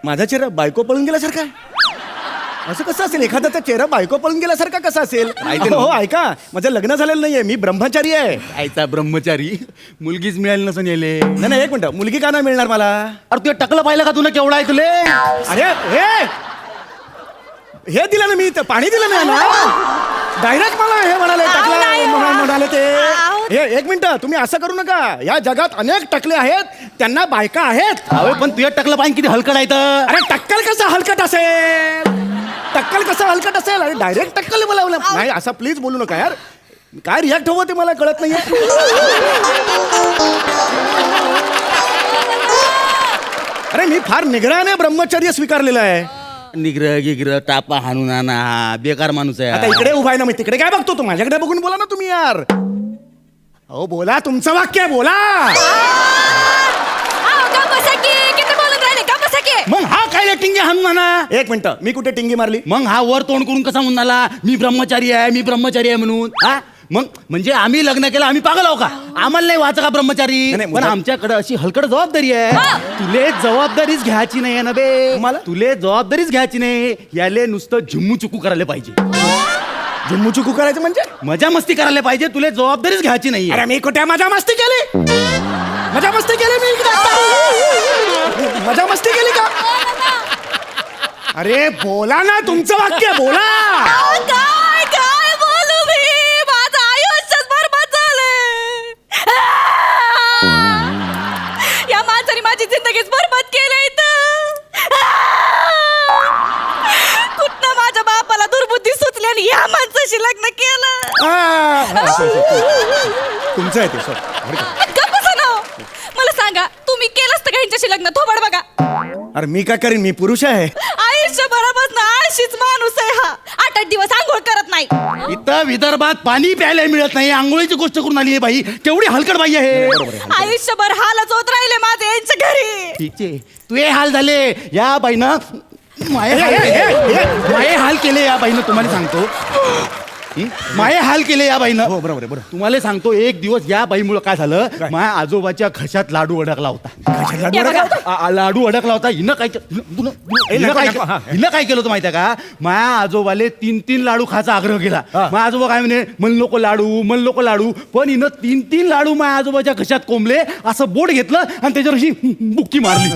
माझा चेहरा बायको पळून गेल्यासारखा? असं कसं असेल? एखाद्याचा चेहरा बायको पळून गेल्यासारखा कसा असेल? हो ऐका, माझं लग्न झालेलं नाहीये, मी ब्रह्मचारी आहे. आयचा ब्रह्मचारी, मुलगीच मिळाली नसून येले. नाही नाही, एक मिनिट, मुलगी का नाही मिळणार मला? अरे तू टकलं पाहिलं का तुला केवढा आहे तुले? अरे हे दिलं ना मी, पाणी दिलं नाही ना डायरेक्ट मला हे म्हणाले टकलं म्हणाले ते. हे एक मिनिट, तुम्ही असं करू नका. या जगात अनेक टकले आहेत, त्यांना बायका आहेत. अरे पण तुझ्या टकलं पाहिजे किती हलकट आहे तर. अरे टक्कल कसं हलकट असेल? टक्कल कसं हलकट असेल? अरे डायरेक्ट टक्कल बोलावलं नाही. असं प्लीज बोलू नका यार. काय रिॲक्ट हवं ते मला कळत नाहीये. अरे मी फार निग्रहाने ब्रह्मचर्य स्वीकारलेलं आहे. निग्रह गिग्रह टापा हाणून आणा, बेकार माणूस आहे. आता इकडे उभा आहे ना मी, तिकडे काय बघतो? तू माझ्याकडे बघून बोला ना तुम्ही यार. अहो बोला, तुमचं वाक्य बोला. मग हा काय टिंगे हाणून आणा? एक मिनिट, मी कुठे टिंगी मारली? मग हा वर तोंड करून कसा म्हणाला मी ब्रह्मचारी आहे, मी ब्रह्मचारी आहे म्हणून? हा मग म्हणजे आम्ही लग्न केलं, आम्ही पागल आहो का? आम्हाला नाही वाचा का ब्रह्मचारी? पण आमच्याकडे अशी हलकट जबाबदारी आहे. तुले जबाबदारीच घ्यायची नाही आहे ना बे. मला तुले जबाबदारीच घ्यायची नाही. याले नुसतं झुम्मू चुकू करायला पाहिजे. झुम्मू चुकू करायचं म्हणजे मजा मस्ती करायला पाहिजे. तुले जबाबदारीच घ्यायची नाही. अरे मी कुठे मजा मस्ती केली? मजा मस्ती केली मी इकडे? मजा मस्ती केली का? अरे बोला ना, तुमचं वाक्य बोला.
काय बोलू मी? माझं आयुष्यच बरबाद झालंय. या माणसाने माझी जिंदगीच बरबाद केली इथं. कुठनं माझ्या बापाला दुर्बुद्धी सुचली आणि या माणसाशी लग्न केलं.
तुमचं आहे ते सर.
मला सांगा, तुम्ही केलं असतं का ह्यांच्याशी लग्न? थोबड बघा.
अरे मी काय करीन, मी पुरुष आहे.
आयुष्यभरापासून आळशीच माणूस आहे हा. 8-8 दिवस आंघोळ करत नाही.
इथं विदर्भात पाणी प्यायला मिळत नाही, आंघोळीची गोष्ट करून आली आहे बाई. केवढी हलकट बाई आहे.
आयुष्यभर हालच होत राहिले माझे यांच्या घरी.
ठीक आहे, तुझे हाल झाले या बाईनं माये हाल केले या बाईनं तुम्हाला सांगतो माये हाल केले या बाईनं हो बरोबर बरोबर तुम्हाला सांगतो एक दिवस या बाईमुळं काय झालं माझ्या आजोबाच्या घशात लाडू अडकला होता लाडू अडकला होता हिनं काय हिनं काय केलं होतं माहितीये का माझ्या आजोबाले 3 लाडू खायचा आग्रह केला माझ्या आजोबा काय म्हणे मन लोक लाडू पण हिनं 3 लाडू माझ्या आजोबाच्या घशात कोंबले असं बोट घेतलं आणि त्याच्यावर अशी बुक्की मारली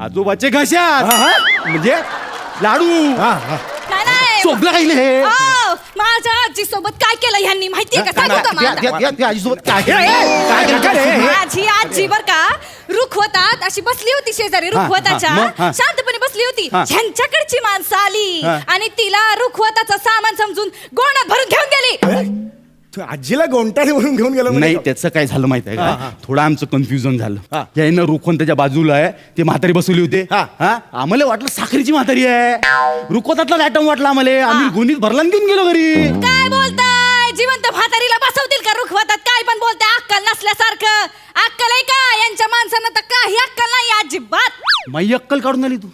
आजोबाचे घशात म्हणजे लाडू शोभला काही हे
माझ्या आजी सोबत काय केलं ह्यांनी माहितीये का सांगू का मला?
आजीसोबत काय
माझी आजी बर का रुखवतात अशी बसली होती शेजारी रुखवताच्या शांतपणे बसली होती ह्यांच्याकडची माणसं आली आणि तिला रुखवताचं सामान समजून गोणात भरून घेऊन गेली.
आजीला गोंटाने भरून घेऊन गेलो नाही त्याचं काय झालं माहिती आहे का थोडं आमचं कन्फ्युजन झालं यानं रुखवून त्याच्या बाजूला आहे ते म्हातारी बसवली होते आम्हाला वाटलं साखरेची म्हातारी आहे रुखवतातला आयटम वाटला आम्हाला आम्ही गुणीत भरला घेऊन गेलो घरी.
काय बोलताय जिवंत म्हातारीला बसवतील का रुखवतात काय पण बोलताय अक्कल नसल्यासारखं. अक्कल आहे का यांच्या माणसांना तर काही अक्कल नाही अजिबात.
माई अक्कल काढून आली तू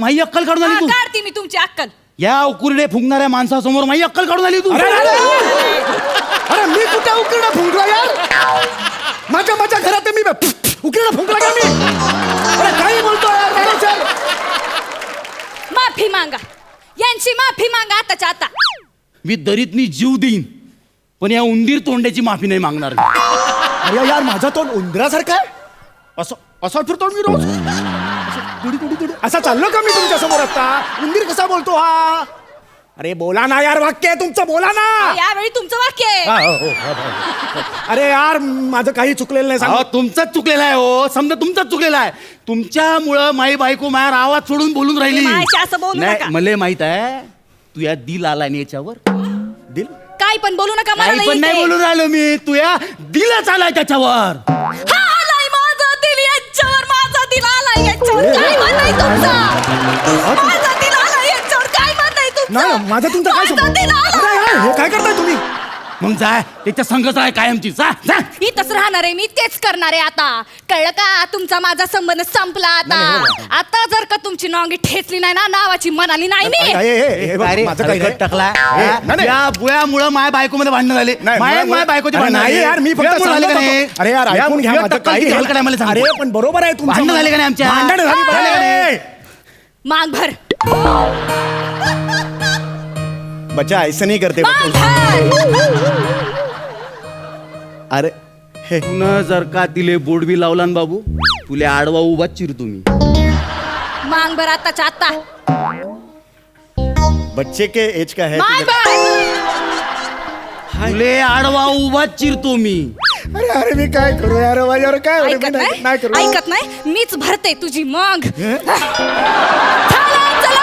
माई अक्कल काढून आली तू
काढते मी तुमची अक्कल.
या उकुरडे फुंकणाऱ्या माणसासमोर माई अक्कल काढून आली तू. अरे मी कुठे उकिरडा फुंकला यार माझ्या घरात मी उकिरडा फुंकला का मी अरे काही बोलतो यार
माफी मागा यांची माफी मागा आताच्या आता.
मी दरीतनी जीव देईन पण या उंदीर तोंड्याची माफी नाही मागणार. अरे यार माझा तोंड उंदरासारखा आहे असं असं फिरतो मी रोज तुडी असा चाललो का मी तुमच्या समोर आता उंदीर कसा बोलतो हा. अरे बोला ना यार वाक्य आहे तुमचं बोला ना.
यावेळी तुमचं वाक्य आहे.
अरे यार माझं काही चुकलेलं नाही तुमचंच चुकलेलं आहे हो समजा तुमचंच चुकलेलं आहे तुमच्यामुळं माई बायको मायार आवाज सोडून बोलून राहिली.
माझ्याशी असं बोलू नका.
मला माहित आहे तू या दिल आला नाही याच्यावर दिल
काय पण बोलू नका मला
काही पण नाही बोलून राहिलो मी तू या दिलच आलाय त्याच्यावर.
हा आलाय माझा दिल याच्यावर माझा दिल आलाय याच्यावर काय म्हणताय तुमचं माझा दिल आलाय याच्यावर काय म्हणताय तुमचं
नाही माझा तुमचा काय
माझा दिल आलाय.
हे काय करताय तुम्ही मग जाय त्याच्या संघच आहे कायमची जा
इथंच राहणार आहे मी तेच करणार आहे आता कळलं का तुमचा माझा संबंध संपला आता. आता जर का तुमची नोंगी ठेचली नाही ना नावाची म्हणाली नाही मी
माझं काही टाकला या बुयामुळं माय बायको मध्ये भांडण झाले माय बायकोची भांडण
नाही यार मी फक्त अरे यार ऐकून घ्या माझं काही अरे पण बरोबर आहे तुमचं
भांडण झाले का नाही आमच्या
भांडण झाली बरोबर आहे.
माग भर
बच्चा ऐसा नहीं करते
माग भर.
अरे हे पुन्हा जर का तिले बोर्ड बी लावला ना बाबू तुले आडवा उभाच चिरतो मी.
माग भर आताच्या आता
बच्चे के एज का है
माग भर.
तुले आडवा उभाच चिरतो मी.
अरे अरे मी काय करू यार माझ्यावर काय होईल? मी
ऐकत
नाही करू
नाही ऐकत नाही मीच भरते तुझी मग. चला, चला.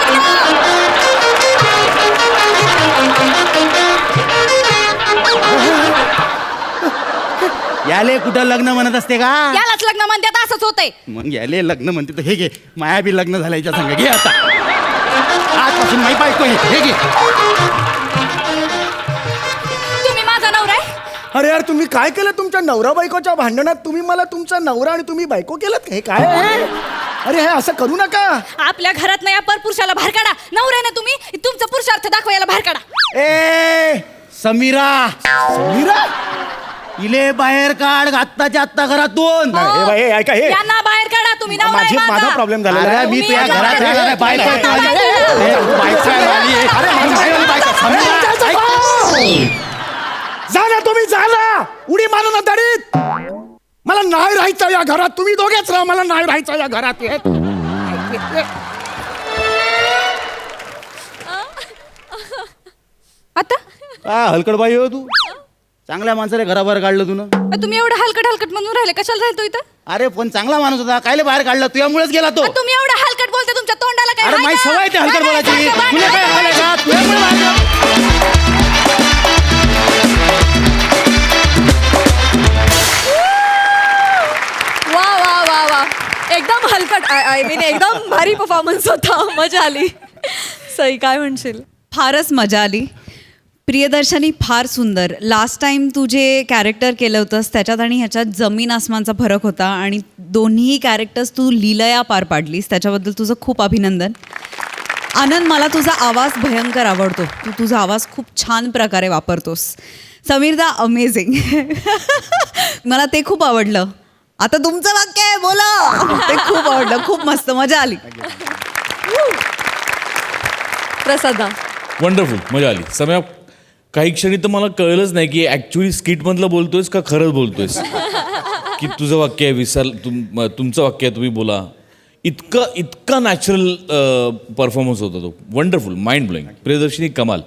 याले कुठं लग्न म्हणत असते का
यालाच लग्न म्हणतात असंच होतंय.
मग याले लग्न म्हणते तर हे घे माया बी लग्न झालं याच्या संग घे आता आजपासून माही बायको हे घे.
तुम्ही माझा नवरा आहे.
अरे यार तुम्ही काय केलं तुमच्या नवरा बायकोच्या भांडणात तुम्ही मला तुमचा नवरा आणि तुम्ही बायको केलं हे काय आहे? अरे हे असं करू नका.
आपल्या घरात नाही पर पुरुषाला बाहेर काढा. नवरा ना तुम्ही तुमचा पुरुषार्थ दाखवा याला बाहेर काढा.
ए समीरा इले बाहेर काढ आत्ताच्या आत्ता घरातून.
हे बाई, हे ऐका हे
यांना बाहेर काढा तुम्ही नवरा आहे
माझा प्रॉब्लेम झालेला आहे.
मी
तुम्ही
तुझ्या
या
घरात
घरात
राहणार आहे. बायको आहे तुझी. ए, बायको आहे माझी.
अरे, माझी बायको-
बायको. समीरा, ऐक.
जा ना तुम्ही जा ना उडी मारू ना दरीत. मला नाही राहायचं या घरात तुम्ही दोघेच राहा मला नाही राहायचं या घरात
आता
हलकड बाई हो तू चांगल्या माणसाला घराबाहेर काढलं तुनं.
तुम्ही एवढं हलकट म्हणून राहिले कशाला राहिलो इथं.
अरे पण चांगला माणूस होता कायले बाहेर काढला तुझ्यामुळेच गेला तो.
तुम्ही एवढं हलकट बोलते तुमच्या तोंडाला काय
अरे
आहे
माझी
का?
सवय ते हलकट
नाही,
बोलायची
नाही,
तुला काय
नाही,
हलकट का? तुझ्यामुळे बाहेर
वा वा वा वा एकदम हलकट आय मीन एकदम भारी परफॉर्मन्स होता मजा आली. सई काय म्हणशील.
फारच मजा आली प्रियदर्शनी फार सुंदर. लास्ट टाइम तू जे कॅरेक्टर केलं होतंस त्याच्यात आणि ह्याच्यात जमीन आसमानचा फरक होता आणि दोन्ही कॅरेक्टर्स तू लीलया पार पाडलीस, त्याच्याबद्दल तुझं खूप अभिनंदन. आनंद, मला तुझा आवाज भयंकर आवडतो. तू तुझा आवाज खूप छान प्रकारे वापरतोस. समीरदा, अमेझिंग. मला ते खूप आवडलं. आता तुमचं वाक्य आहे, बोला. ते खूप आवडलं, खूप मस्त, मजा आली.
प्रसादा.
वंडरफुल, मजा आली. सम्या, काही क्षणी तर मला कळलंच नाही की ॲक्च्युली स्किटमधलं बोलतोयस का खरंच बोलतोयस. की तुझं वाक्य आहे, तुमचं वाक्य आहे, तुम्ही बोला. इतका नॅचरल परफॉर्मन्स होता तो. Wonderful, mind blowing. प्रियदर्शनी कमाल.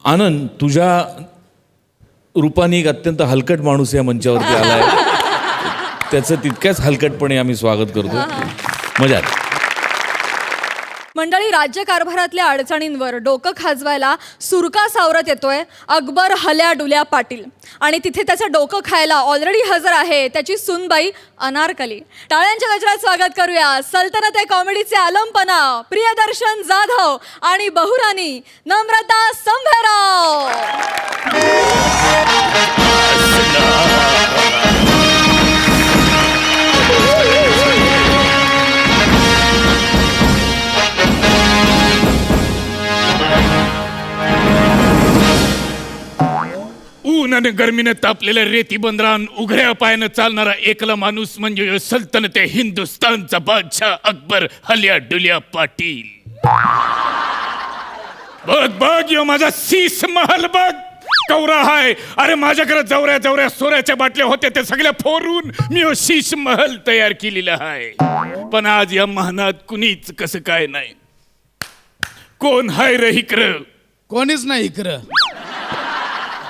आनंद, तुझ्या रूपाने एक अत्यंत हलकट माणूस या मंचावरती आला आहे. त्याचं तितक्याच हलकटपणे आम्ही स्वागत करतो. मजा आली.
मंडळी, राज्यकारभारातल्या अडचणींवर डोकं खाजवायला सुरका सावरत येतोय अकबर हल्या डुल्या पाटील. आणि तिथे त्याचं डोकं खायला ऑलरेडी हजर आहे त्याची सूनबाई अनारकली. टाळ्यांच्या गजरात स्वागत करूया सल्तनत ए कॉमेडीचे आलमपना प्रियदर्शन जाधव आणि बहुराणी नम्रता संभेराव.
ऊन आणि गर्मीने तापलेल्या रेती बंदरान उघड्या पायानं चालणारा एकला माणूस म्हणजे सल्तनत हिंदुस्थानचा बादशाह अकबर हल्या डुल्या पाटील. बघ बघ, यो माझा शीस महल बघ कवरा हाय. अरे माझ्याकडे जवऱ्या जवऱ्या सोऱ्याच्या बाटल्या होत्या, त्या सगळ्या फोडून मी यो शीस महल तयार केलेला आहे. पण आज या महानात कुणीच कसं काय नाही. कोण हाय रे इकडं?
कोणीच नाही इकडं.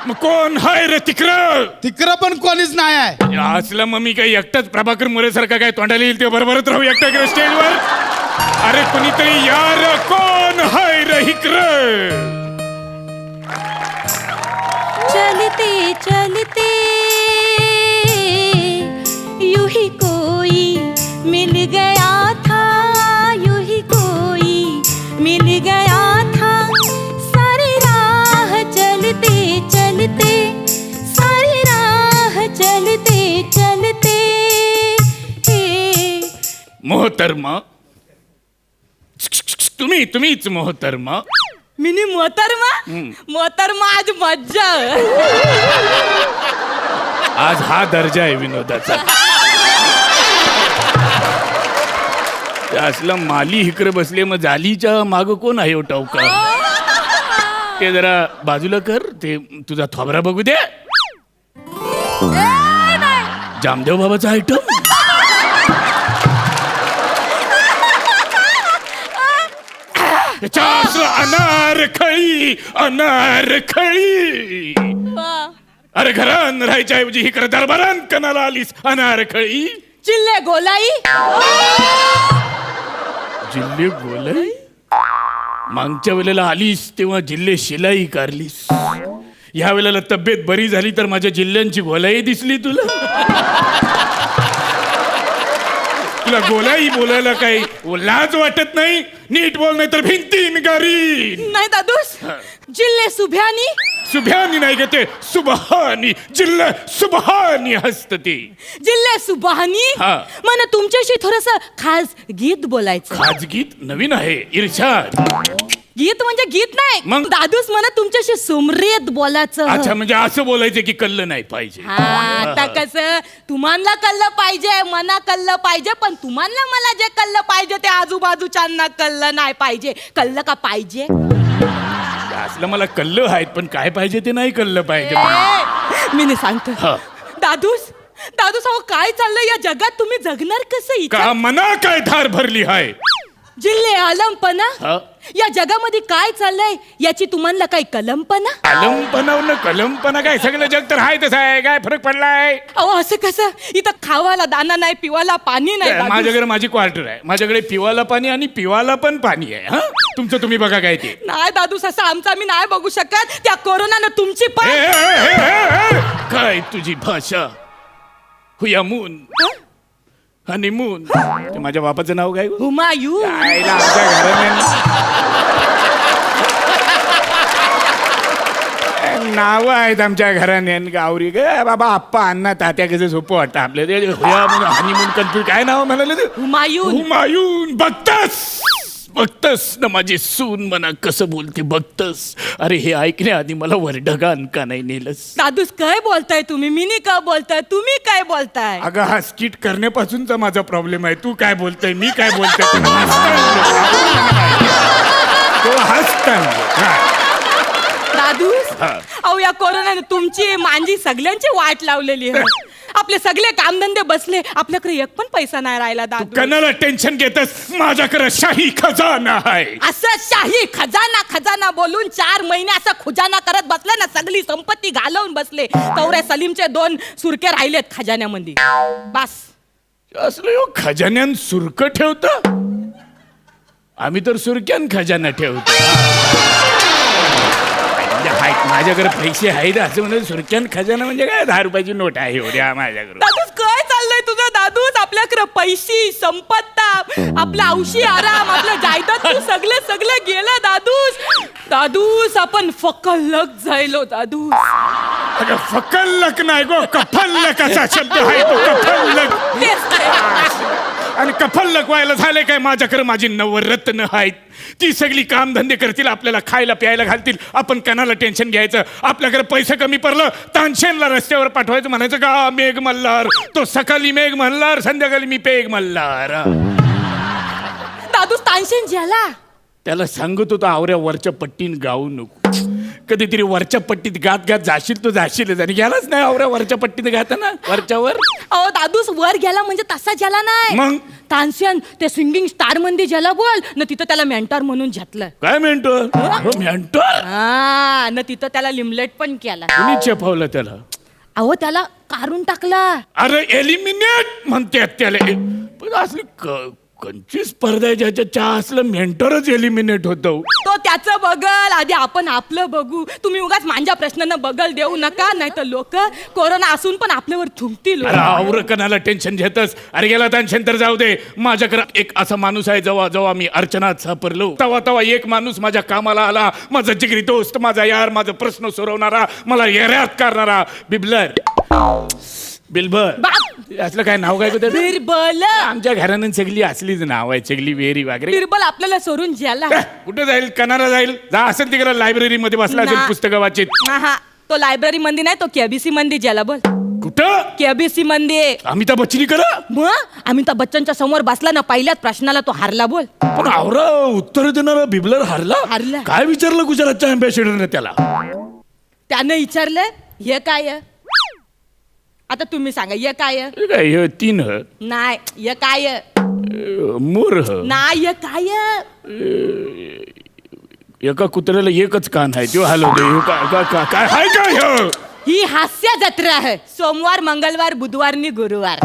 मग कोण हाय रे तिकडं?
तिकडं पण कोणीच नाही आहे.
असलं मग मी काही एकटाच प्रभाकर मोरे सारखा काय तोंडाला येईल ते बरोबरच राहू एकटा स्टेजवर. अरे कोणीतरी यार, कोण हाय रे इकडं?
चलते चलते यूं ही कोई मिल गया था, यूं ही कोई मिल गया था. सारी राह चलते चलते, सारी राह चलते चलते.
मोहतरमा, तुम्हीच मोहतरमा.
मिनी मोहतरमा. मोहतरमा, आज मज्जा.
आज हा दर्जा आहे विनोदाचा. ते असलं माली इकडे बसले, मग जालीच्या माग कोण आहे टावका? ते जरा बाजूला कर, ते तुझा थोबरा बघू दे. जामदेव बाबाचा आयटम. अनारखळी अनारखळी. अरे घरान राहायच्या ऐवजी इकडे दरबारान कणाला आलीस अनारखळी.
चिल्ले गोलाई.
जिल्हे गोलाई? मागच्या वेळेला आलीस तेव्हा जिल्हे शिलाई कारलीस. ह्या वेळेला तब्येत बरी झाली तर माझ्या जिल्ह्यांची गोलाई दिसली तुला. तुला गोलाई बोलायला काही लाज वाटत नाही? नीट बोल, नाही तर भिंती निगारी.
नाही दादूस, जिल्हे सुभ्यानी.
सुभ्यानी नाही ग, ते सुबहानी. जिल्हा सुबहानी हसत ते.
जिल्हे सुबहानी.
हा.
मन तुमच्याशी थोडस खास गीत बोलायचं.
खास गीत नवीन आहे, इर्षाद.
गीत म्हणजे गीत नाही
मग?
दादूस, मला तुमच्याशी सुमरेत बोलायचं.
अच्छा, म्हणजे असं बोलायचं की कल्लं नाही पाहिजे.
हा, आता कसं तुम्हाला कल्लं पाहिजे, मना कल्लं पाहिजे, पण तुम्हाला मला जे कल्लं पाहिजे ते आजूबाजूच्यांना कल्लं नाही पाहिजे. कल्लं का पाहिजे?
असलं मला कल्लं आहेत, पण काय पाहिजे ते नाही कल्लं पाहिजे.
मी नाही सांगतो.
हा.
दादूस, दादूस, अहो काय चाललंय या जगात? तुम्ही जगणार कसं इथं?
का मना काय धार भरली आहे?
जिल्हे आलमपणा.
हा?
या जगामध्ये काय चाललंय याची तुम्हाला काही कलंपना?
कलंपना कलंपना काय, सगळं जग तर आहे तसं आहे, काय फरक पडलाय?
अहो असं कसं? इथं खावाला दाना नाही, पिवाला पाणी नाही. दादूस.
माझ्याकडे माझी क्वार्टर आहे, माझ्याकडे पिवाला पाणी आणि पिवाला पण पाणी आहे. हा, तुमचं तुम्ही बघा काय ते.
नाही दादूस, असं आमचं आम्ही नाही बघू शकत. त्या कोरोनानं तुमची
ए,
पण
ए, ए, ए, ए, काय तुझी भाषा? हुयामून हनीमून. ते माझ्या बापाचं नाव काय?
हुमायून.
आईला आमच्या घरात नावं आहेत आमच्या घराने गावरी ग बाबा आप्पा अण्णा तात्या कसं सोपं वाटतं आपल्या ते होया म्हणून हनीमून कन्फ्युज काय नाव म्हणाले ते
हुमायून
हुमायून बघतस ना माझी सून म्हणा कसं बोलते बघतस. अरे हे ऐकण्याआधी मला वरडगान का नाही नेलंस.
दादूस काय बोलताय तुम्ही? मिनी का बोलताय? तुम्ही काय बोलताय?
अगं हा स्किट करण्यापासूनचा माझा प्रॉब्लेम आहे. तू काय बोलतोय मी काय बोलतोय तो हसताय.
दादूस
हा.
अहो या कोरोनाने तुमची माझी सगळ्यांची वाट लावलेली आहे. आपले सगळे कामधंदे बसले, आपल्याकडे एक पण पैसा नाही राहिला दादू.
कणाला टेन्शन घेतस. माझ्याकडे शाही खजाना आहे.
असं शाही खजाना बोलून 4 महिने असं खुजाना करत बसले ना, सगळी संपत्ती घालवून बसले. कवरे सलीमचे 2 सुरके राहिलेत खजान्यामध्ये. बस
असलं यो खजान्यान सुरक ठेवत. आम्ही तर सुरक्यान खजाना ठेवतो. माझ्याकडे पैसे आहेत असं म्हणजे सुरक्यान खजाना म्हणजे काय 10 रुपयाची नोट आहे एवढ्या माझ्याकडे.
दादूस काय चाललंय तुझं? दादूस आपल्याकडे पैशी संपत्ता, आपला औशी आराम, आपलं जायदाद तू सगळे गेलं दादूस आपण फकल्लक जायलो दादूस.
अगं फकल्लक नाही गो, कफल्लक असा शब्द आहे तो. कफल्लक. आणि कफल्लक व्हायला झाले काय? माझ्याकडे माझी नवरत्न आहेत. ती सगळी कामधंदे करतील, आपल्याला खायला प्यायला घालतील. आपण कणाला टेन्शन घ्यायचं. आपल्याकडे पैसे कमी पडलं तानशेनला रस्त्यावर पाठवायचं, म्हणायचं का मेघ मल्हार. तो सकाळी मेघ मल्हार, संध्याकाळी मी पेघ मल्हार.
दादूस तानशेन ज्याला
त्याला सांगत होतो आवऱ्या वरच्या पट्टीन गाऊ नको. कधीतरी वरच्या पट्टीत गात जाशील तो जाशीलच. आणि गेलाच नाही आवऱ्या वरच्या पट्टीत गाताना वरच्यावर.
अहो दादूस वर गेला म्हणजे तसा ज्याला नाही.
मग
तानसेन ते सिंगिंग स्टार मध्ये ज्याला बोल न तिथं त्याला मेंटॉर म्हणून घेतलं.
काय मेंटॉर? मेंटॉर
हा न तिथं त्याला लिमलेट पण केला.
कुणी चेपवलं त्याला?
अहो त्याला काढून टाकला.
अरे एलिमिनेट म्हणतात त्याला. पण असली कंची स्पर्धा आहे ज्याच्या चहा असलं मेंटॉरच एलिमिनेट होतो.
तो त्याचं बगल आधी, आपण आपलं बघू. तुम्ही उगाच माझ्या प्रश्नांना बगल देऊ नका, नाही तर लोक कोरोना असून पण आपल्यावर थुंकतील.
अरे आवर कणाला टेन्शन घेतस. अरे गेला टेन्शन तर जाऊ दे. माझ्याकडे एक असा माणूस आहे, जेव्हा मी अर्चनात सापडलो तेव्हा एक माणूस माझ्या कामाला आला. माझा जिगरी दोस्त, माझा यार, माझा प्रश्न सोडवणारा, मला येऱ्यात करणारा. बिलबर असलं काय नाव काय
बिरबल.
आमच्या घरानं सगळी असलीच नाव आहे. सगळी वेरी वगैरे.
बिरबल आपल्याला सोडून ज्याला
कुठं जाईल? कणाला जाईल. जा असेल तिकडे लायब्ररी मध्ये बसला असेल पुस्तकं वाचित.
हा तो लायब्ररी मध्ये नाही, तो केबीसी मध्ये ज्याला बोल.
कुठं?
केबीसी मध्ये.
अमिताभ बच्चन करा.
मग अमिताभ बच्चनच्या समोर बसला ना, पहिल्याच प्रश्नाला तो हारला बोल.
पण आवरा उत्तर देणारा बिबलर हारला. काय विचारलं गुजरातच्या अँबॅसिडरने त्याला?
त्यानं विचारलं हे काय? आता तुम्ही सांगा हे काय?
काय 3
नाही हे काय?
मोर
नाही हे काय?
एका कुत्र्याला एकच कान आहे, तो हलवतो. काय हाय काय?
ही हास्य जत्रा आहे. सोमवार, मंगळवार, बुधवार आणि गुरुवार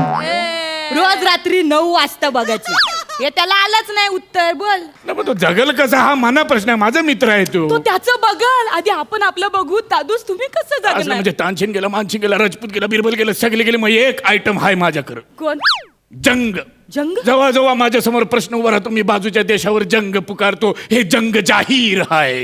रोज रात्री 9 वाजता बघायची. हे त्याला आलंच नाही उत्तर बोल.
पण तो जगल कसा हा मना प्रश्न आहे. माझा मित्र आहे
तो
तो.
त्याचं बघल आधी, आपण आपलं बघू. दादूस तुम्ही कसं
असं
जगणार?
म्हणजे तानसेन गेला, मानसिंग गेला, राजपूत गेला, बिरबल गेला, सगळे गेले. मग एक आयटम आहे माझ्याकडे.
कोण?
जंग. जेव्हा माझ्या समोर प्रश्न उभा राहतो, मी बाजूच्या देशावर जंग पुकारतो. हे जंग जाहीर आहे.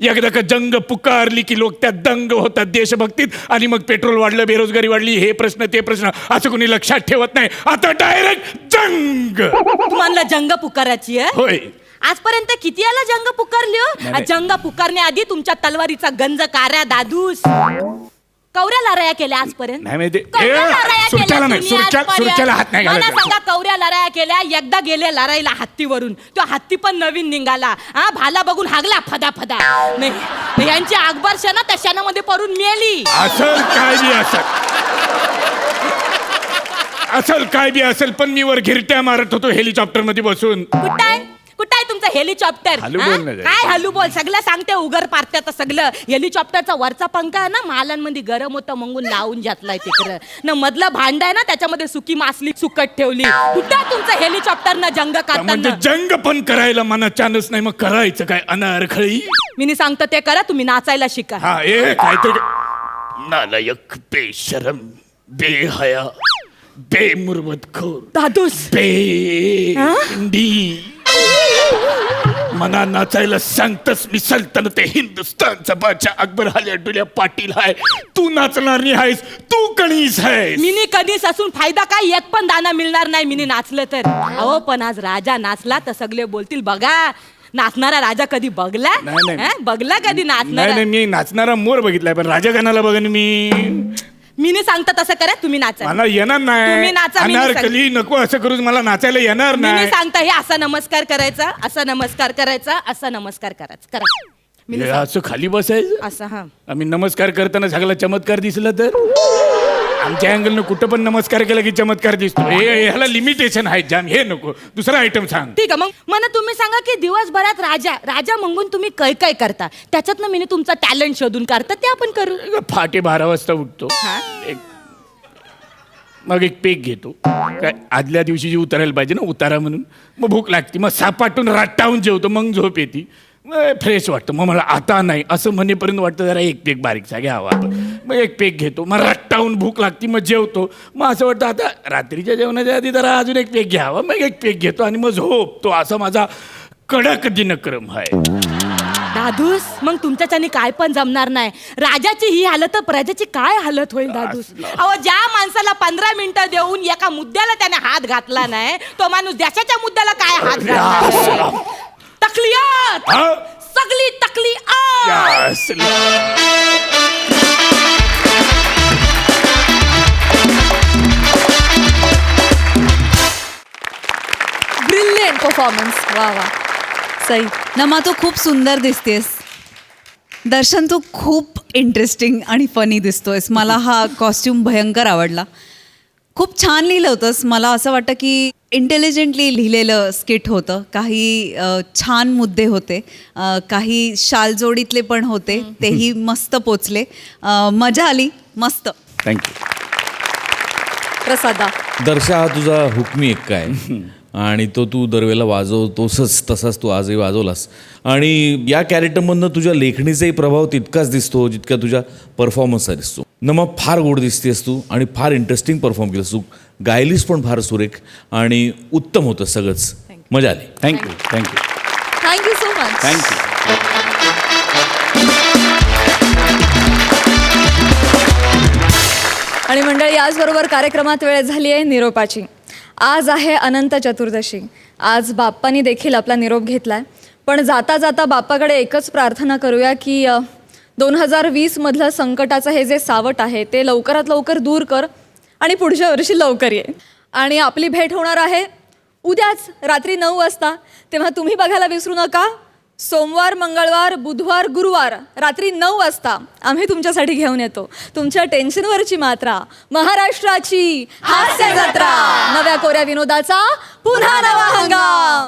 एकदा का जंग पुकारली की लोक त्यात दंग होतात देशभक्तीत. आणि मग पेट्रोल वाढलं, बेरोजगारी वाढली, हे प्रश्न ते प्रश्न असं कोणी लक्षात ठेवत नाही. आता डायरेक्ट जंग.
तुम्हाला जंग पुकाराची आहे?
होय.
आजपर्यंत किती याला जंग पुकारली हो? जंग पुकारण्याआधी तुमच्या तलवारीचा गंज कार्या दादूस. कवऱ्या लढाया केल्या आजपर्यंत?
नाही माहिती.
कवऱ्या लढाया
सुरच्याला
केल्या
नाही,
तुम्ही आजपर्यंत?
सुरच्याला हात नाही
मला
घालायचा.
सांगा, कवऱ्या लढाया केल्या. एकदा गेले लढाईला हत्तीवरून, तो हत्ती पण नवीन निघाला. हा भाला बघून हागला फदा. नाही यांची अकबर शना त्या शनामध्ये पडून मेली.
असल काय बी असेल, पण मी वर घिरट्या मारत होतो हेलिकॉप्टर मध्ये बसून.
कुठाय तुमचं हेलिकॉप्टर?
हलू बोल ना जरा.
काय हलू बोल? सगळं सांगते उगर पारत्यात सगळं. हेलिकॉप्टरचा वरचा पंखा आहे ना, महालांमध्ये गरम होतं म्हणून लावून घातलाय तिकडं. न मधलं भांड आहे ना, त्याच्यामध्ये सुकी मासली सुकट ठेवली. कुठं तुमचं हेलिकॉप्टर ना जंग
म्हणजे
करताना?
जंग पण करायला मना चान्स नाही, मग करायचं काय? अनारखळी.
मी सांगतो ते करा, तुम्ही नाचायला शिका.
हा काहीतरी नालायक, बेशरम, बेहया, बेमुरवतखोर,
दादूस
बेंडी, मना नाचायला सांगतस मी सल्तनत हिंदुस्तानचा बादशाह अकबर हाल्या डुल्या पाटील हाय. तू नाचणार नाही आहेस, तू कणीस आहेस.
मिनी कधीच असून फायदा काय, एक पण दाना मिळणार नाही मिनी नाचलं तर. अहो पण आज राजा नाचला तर सगळे बोलतील बघा नाचणारा राजा कधी बघला.
नाही.
हं? बघला कधी
नाही
नाचणारा.
मी नाचणारा मोर बघितलाय, पण राजा गाण्याला बघन मी.
मिनी सांगता तसं करा, तुम्ही नाचा.
मला येणार नाही.
तुम्ही नाचा, मी नाही
अनारकली नको असं करून मला नाचायला येणार
मिनी
नाही.
सांगता हे असा नमस्कार करायचा, असा नमस्कार करायचा, असा नमस्कार करायचा. करा मिनी
हे
सांग.
असं खाली बसायचं.
असं हा.
आम्ही नमस्कार करताना सगळा चमत्कार दिसला तर आमच्या अँगलनं कुठं पण नमस्कार केला की चमत्कार दिसतो. ह्याला लिमिटेशन आहे जाम. हे नको, दुसरा आयटम सांग.
ठीक आहे मग मला तुम्ही सांगा की दिवसभरात राजा मंगून तुम्ही काय काय करता, त्याच्यातनं मी तुमचा टॅलेंट शोधून काढता, ते आपण करू.
फाटे 12 वाजता उठतो. मग एक पेक घेतो, काय आदल्या दिवशी जी उतरायला पाहिजे ना उतारा म्हणून. मग भूक लागते, मग सापाटून राट्टावून जेवतो, मग झोप येते, फ्रेश वाटतं. मग मला आता नाही असं म्हणेपर्यंत वाटतं जरा एक पेक बारीकसा घ्यावा. मग एक पेक घेतो, मग रट्टावून भूक लागती, मग जेवतो. मग असं वाटतं आता रात्रीच्या जेवणाच्या आधी जरा अजून एक पेक घ्यावा. मग एक पेक घेतो आणि मग झोपतो. असा माझा कडक दिनक्रम आहे.
दादूस मग तुमच्याच्यानी काय पण जमणार नाही. राजाची ही हालत तर प्रजेची काय हालत होईल दादूस. अहो ज्या माणसाला 15 मिनिटं देऊन एका मुद्द्याला त्याने हात घातला नाही, तो माणूस देशाच्या मुद्द्याला काय हात घातला. तकलियात
हा?
सगळी तकलियात.
Brilliant performance. वा वा. सई.
नमा तू खूप सुंदर दिसतेस. दर्शन तू खूप इंटरेस्टिंग आणि फनी दिसतोयस. मला हा कॉस्ट्युम भयंकर आवडला. खूप छान लिहिलं होतंस. मला असं वाटतं की इंटेलिजंटली लिहिलेलं स्किट होतं. काही छान मुद्दे होते, काही शालजोडीतले पण होते, तेही मस्त पोचले. मजा आली. मस्त.
थँक्यू.
प्रसादा.
दर्शा हा तुझा हुकमी एक्का आहे आणि तो तू दरवेळेला वाजवतोसच, तसाच तू आजही वाजवलास. आणि या कॅरेक्टरमधनं तुझ्या लेखणीचाही प्रभाव तितकाच दिसतो जितका तुझ्या परफॉर्मन्सचा दिसतो. मग फार गोड दिसतेस तू आणि फार इंटरेस्टिंग परफॉर्म केलंस तू. गायलीस पण फार सुरेख आणि उत्तम होतं सगळंच. मजा आली.
Thank you.
Thank you so much.
Thank you.
आणि मंडळी याचबरोबर कार्यक्रमात वेळ झाली आहे निरोपाची. आज आहे अनंत चतुर्दशी. आज बाप्पानी देखील आपला निरोप घेतलाय. पण जाता जाता बाप्पाकडे एकच प्रार्थना करूया की 2020मधलं संकटाचं हे जे सावट आहे ते लवकरात लवकर दूर कर आणि पुढच्या वर्षी लवकर ये. आणि आपली भेट होणार आहे उद्याच रात्री 9 वाजता. तेव्हा तुम्ही बघायला विसरू नका. सोमवार, मंगळवार, बुधवार, गुरुवार रात्री 9 वाजता आम्ही तुमच्यासाठी घेऊन येतो तुमच्या टेन्शनवरची मात्रा, महाराष्ट्राची हास्य जत्रा, नव्या कोऱ्या विनोदाचा पुन्हा नवा हंगाम.